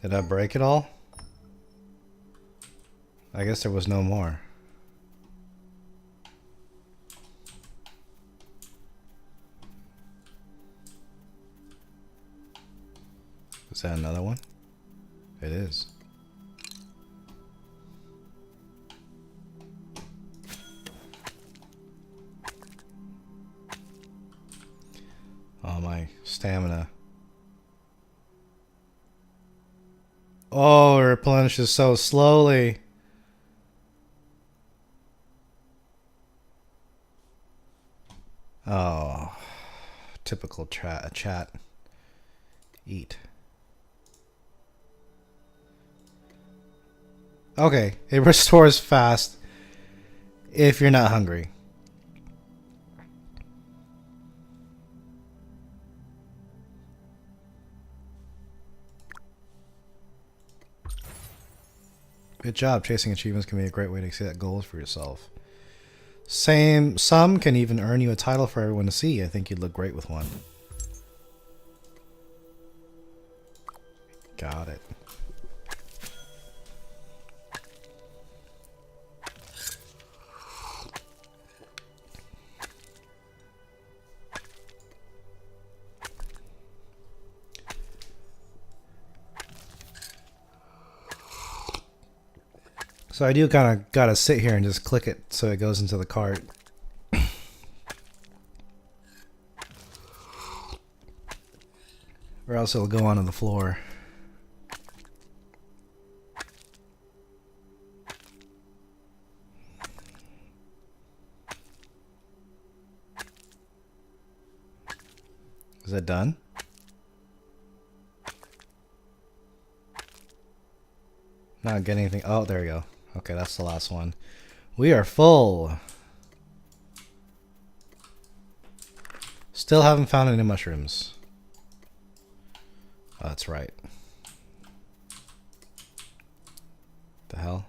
Did I break it all? I guess there was no more. Is that another one? It is. Oh, my stamina. Oh, it replenishes so slowly. Oh, typical chat. Eat. Okay, it restores fast if you're not hungry. Good job. Chasing achievements can be a great way to set goals for yourself. Some can even earn you a title for everyone to see. I think you'd look great with one. Got it. So I do kind of gotta sit here and just click it so it goes into the cart. Or else it'll go onto the floor. Is that done? Not getting anything. Oh, there we go. Okay, that's the last one. We are full. Still haven't found any mushrooms. Oh, that's right. The hell?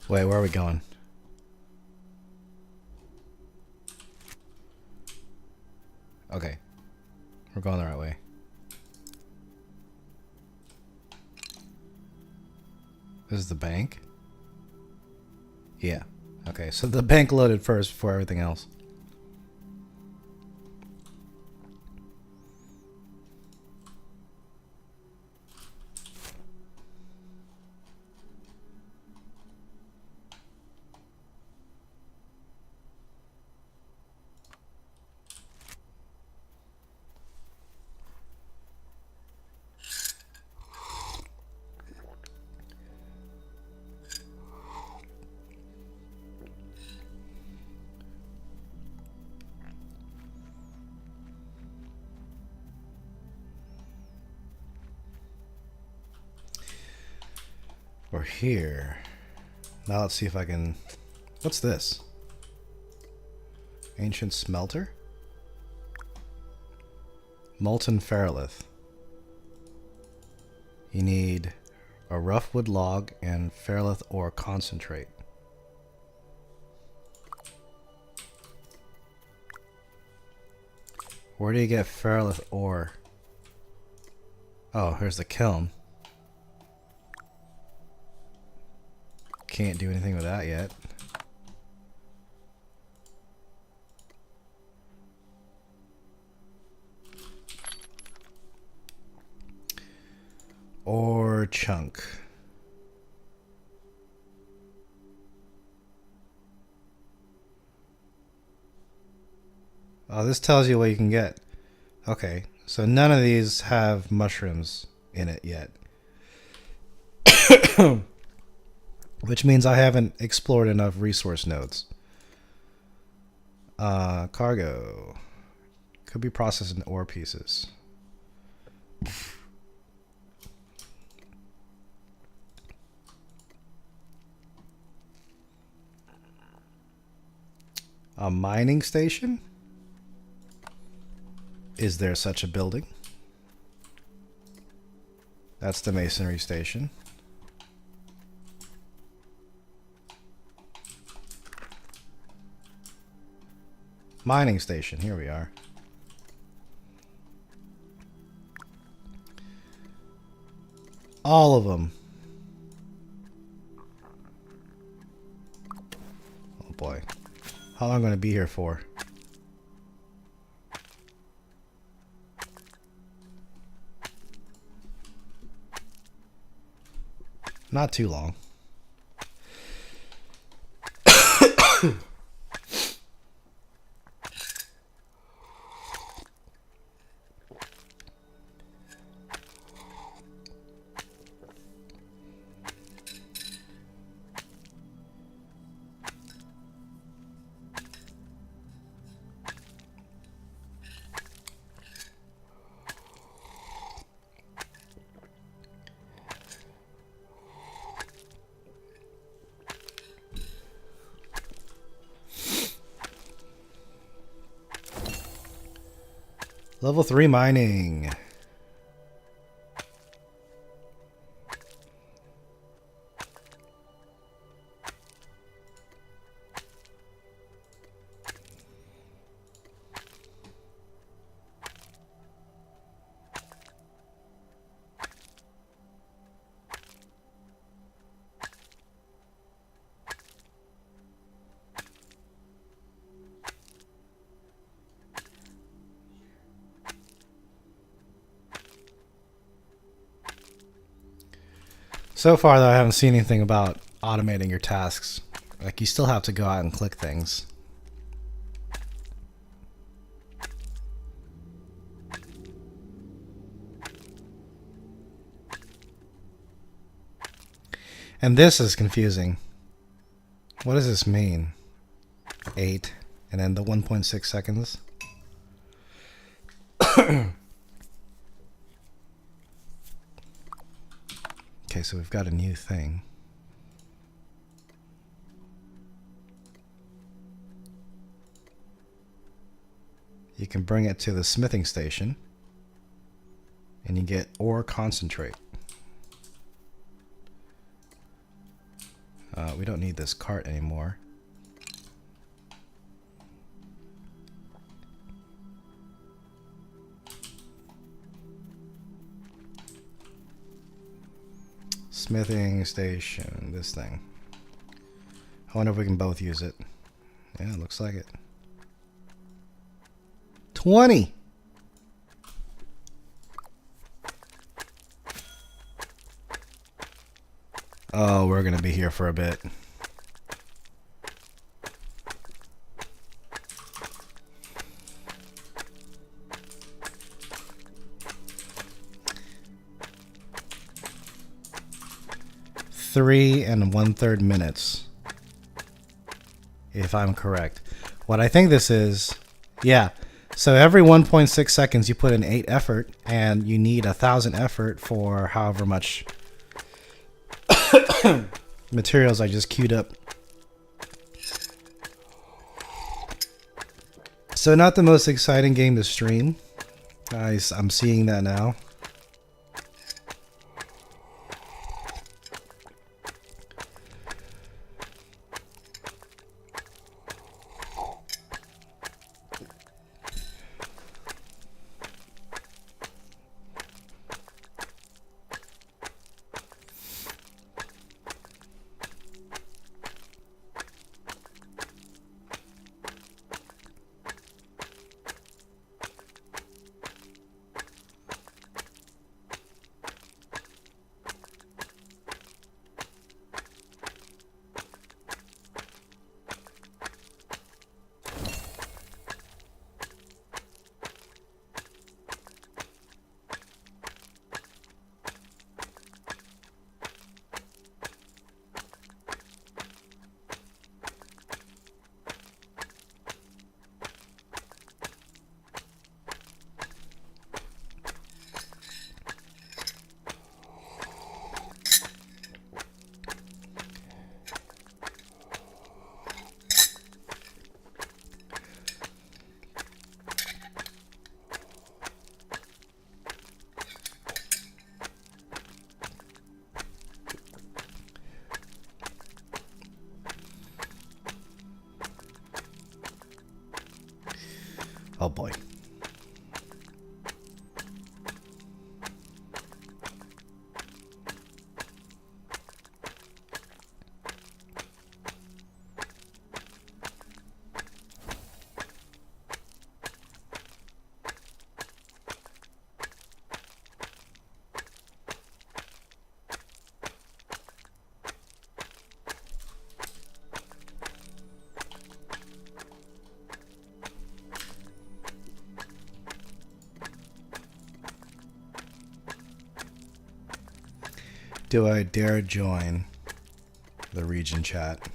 Wait, where are we going? Okay. We're going the right way. This is the bank? Yeah. Okay, so the bank loaded first before everything else. We're here. Now let's see if I can... What's this? Ancient smelter? Molten ferrolith. You need a rough wood log and ferrolith ore concentrate. Where do you get ferrolith ore? Oh, here's the kiln. Can't do anything with that yet. Ore chunk. Oh, this tells you what you can get. Okay, so none of these have mushrooms in it yet. Which means I haven't explored enough resource nodes. Cargo. Could be processed in ore pieces. A mining station? Is there such a building? That's the masonry station. Mining station, here we are. All of them. Oh boy. How long am I going to be here for? Not too long. Level 3 mining. So far, though, I haven't seen anything about automating your tasks. Like, you still have to go out and click things. And this is confusing. What does this mean? 8, and then the 1.6 seconds. Okay, so we've got a new thing. You can bring it to the smithing station, and you get ore concentrate. We don't need this cart anymore. Smithing station, this thing. I wonder if we can both use it. Yeah, it looks like it. 20! Oh, we're gonna be here for a bit. Three and 1/3 minutes, if I'm correct. What I think this is, yeah. So every 1.6 seconds, you put in 8 effort, and you need 1,000 effort for however much materials I just queued up. So not the most exciting game to stream. I'm seeing that now. Oh boy. Do I dare join the region chat?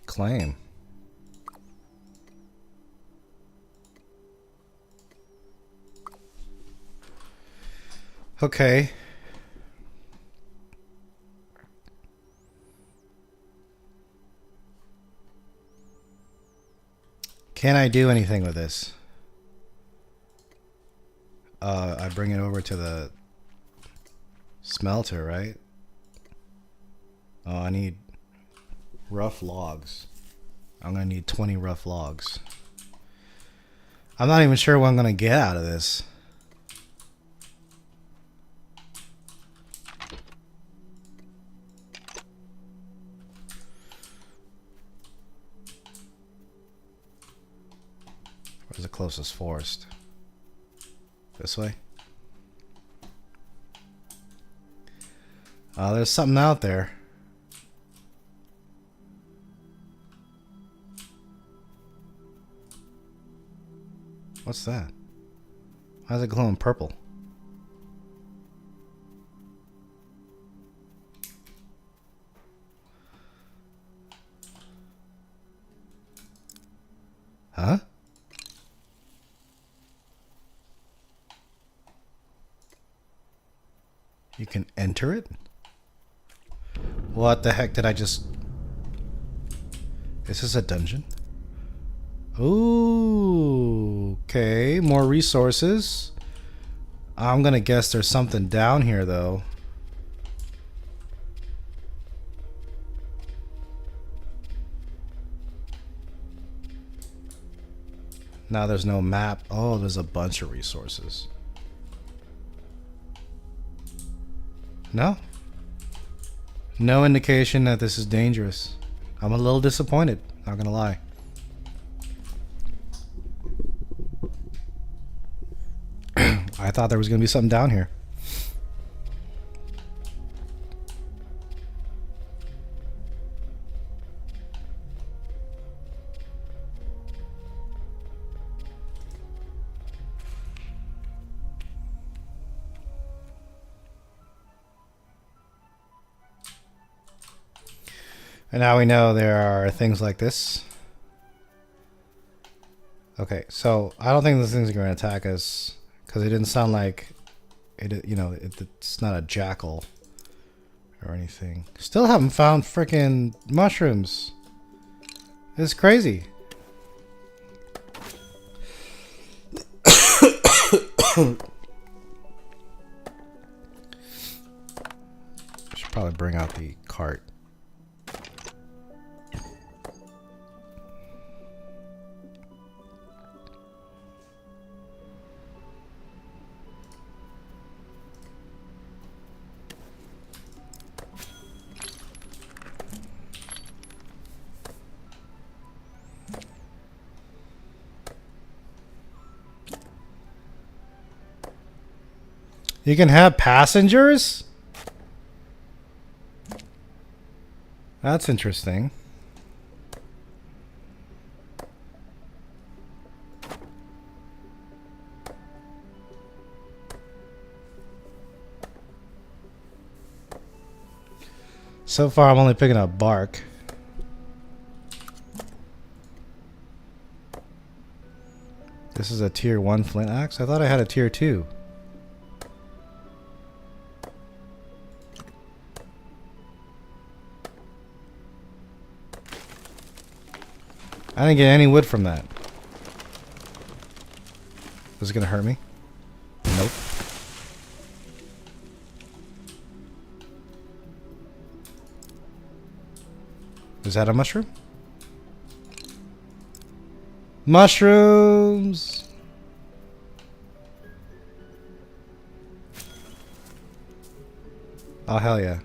Claim. Okay. Can I do anything with this? I bring it over to the smelter, right? Oh, I need rough logs. I'm gonna need 20 rough logs. I'm not even sure what I'm gonna get out of this. Where's the closest forest? This way? There's something out there. What's that? Why is it glowing purple? Huh? You can enter it? What the heck did I just... Is this a dungeon? Ooh, okay, more resources. I'm gonna guess there's something down here though. Now there's no map. Oh, there's a bunch of resources. No. No indication that this is dangerous. I'm a little disappointed, not gonna lie. I thought there was gonna be something down here. And now we know there are things like this. Okay, so I don't think those things are going to attack us because it didn't sound like it. You know, it's not a jackal or anything. Still haven't found freaking mushrooms. It's crazy. Should probably bring out the cart. You can have passengers? That's interesting. So far, I'm only picking up bark. This is a tier 1 flint axe? I thought I had a tier 2. I didn't get any wood from that. Is it gonna hurt me? Nope. Is that a mushroom? Mushrooms! Oh, hell yeah.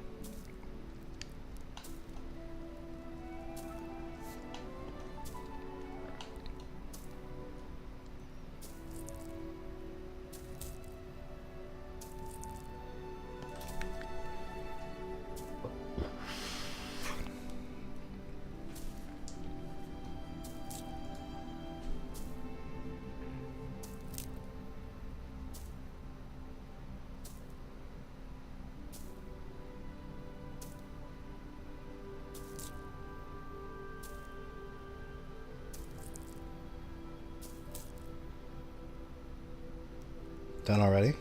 Done already?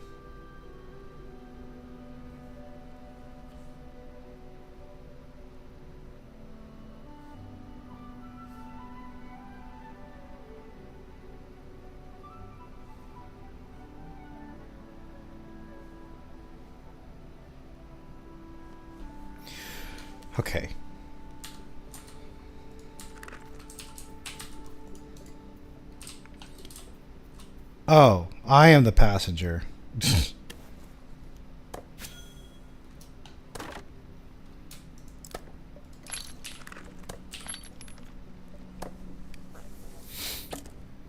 Okay. Oh, I am the passenger.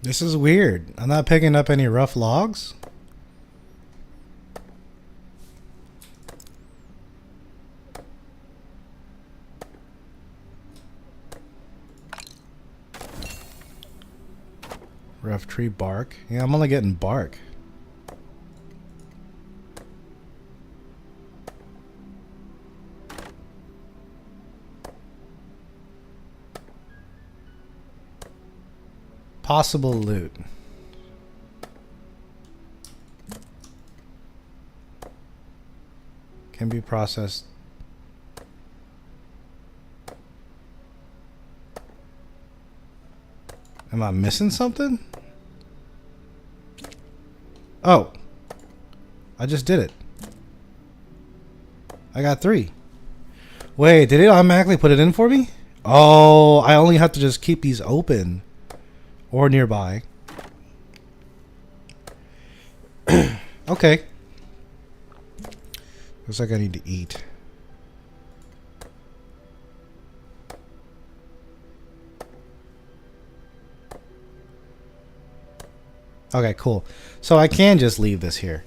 This is weird. I'm not picking up any rough logs. Rough tree bark. Yeah, I'm only getting bark. Possible loot. Can be processed. Am I missing something? Oh. I just did it. I got 3. Wait, did it automatically put it in for me? Oh, I only have to just keep these open. Or nearby. Okay. Looks like I need to eat. Okay, cool. So I can just leave this here.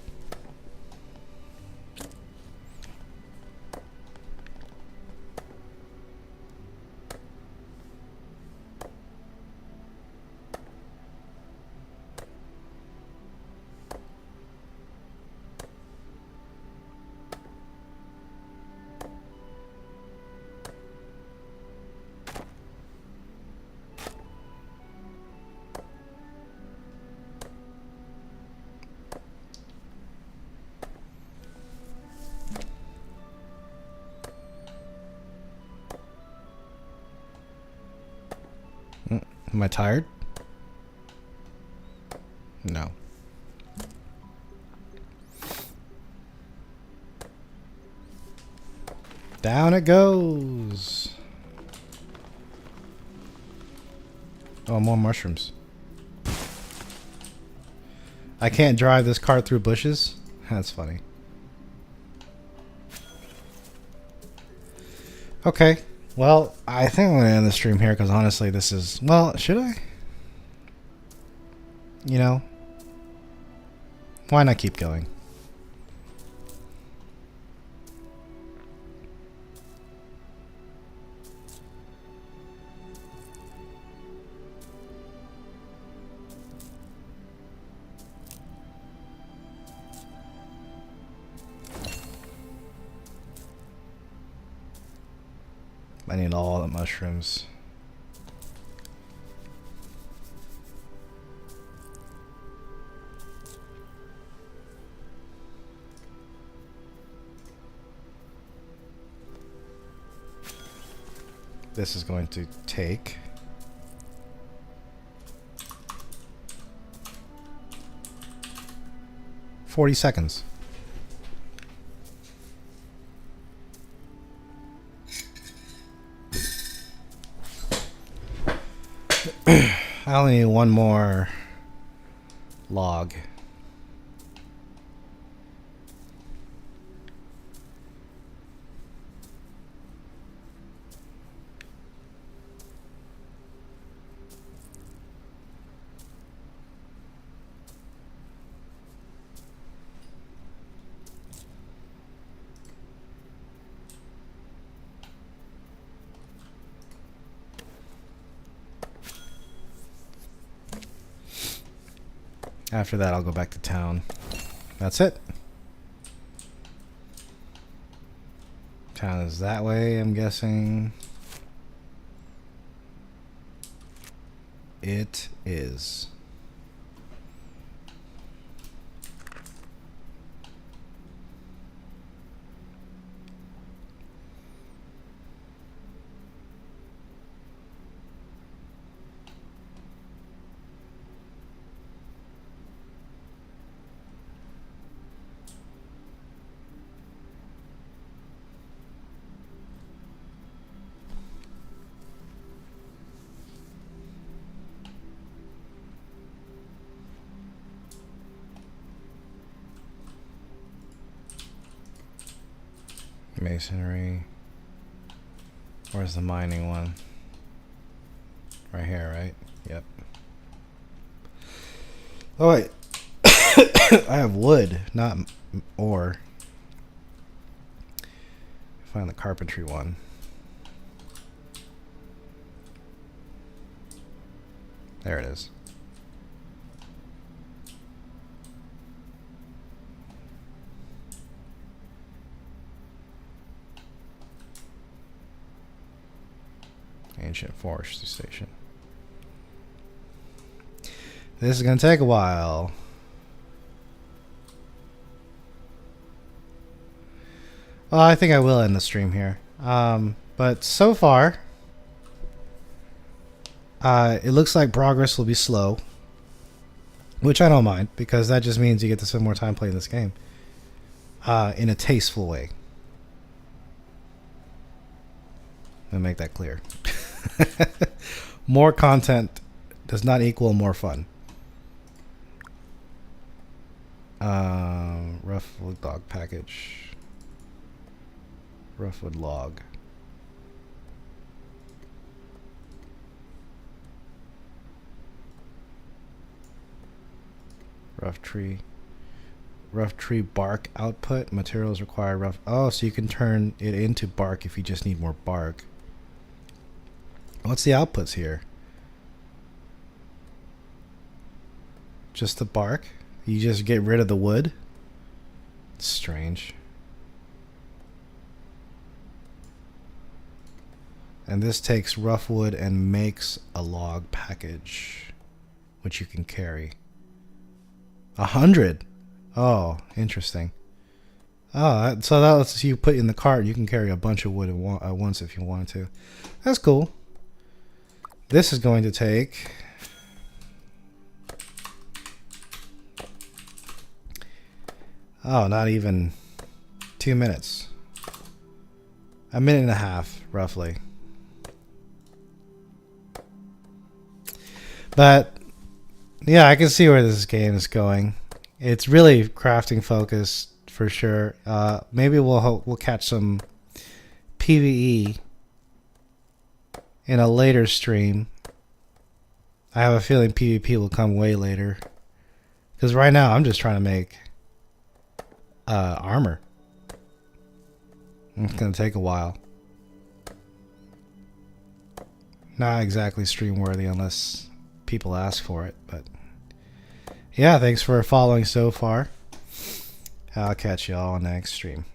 Am I tired? No. Down it goes. Oh, more mushrooms. I can't drive this car through bushes? That's funny. Okay. Well, I think I'm going to end the stream here because honestly this is... Well, should I? You know? Why not keep going? I need all the mushrooms. This is going to take 40 seconds. I only need one more log. After that, I'll go back to town. That's it. Town is that way, I'm guessing. It is. Masonry. Where's the mining one? Right here, right? Yep. Oh wait. I have wood, not ore. Find the carpentry one. There it is. Ancient forestry station. This is gonna take a while. Well, I think I will end the stream here. But so far, it looks like progress will be slow, which I don't mind because that just means you get to spend more time playing this game in a tasteful way. Let me make that clear. More content does not equal more fun. Roughwood log package. Roughwood log. Rough tree bark output. Materials require rough. Oh, so you can turn it into bark if you just need more bark. What's the outputs here? Just the bark? You just get rid of the wood? It's strange. And this takes rough wood and makes a log package, which you can carry. 100. Oh, interesting. Oh, so that lets you put in the cart. You can carry a bunch of wood at once if you wanted to. That's cool. This is going to take not even 2 minutes. A minute and a half, roughly. But yeah, I can see where this game is going. It's really crafting focused for sure. Maybe we'll catch some PvE in a later stream. I have a feeling PvP will come way later. Because right now I'm just trying to make armor. It's going to take a while. Not exactly stream worthy unless people ask for it. But yeah, thanks for following so far. I'll catch you all next stream.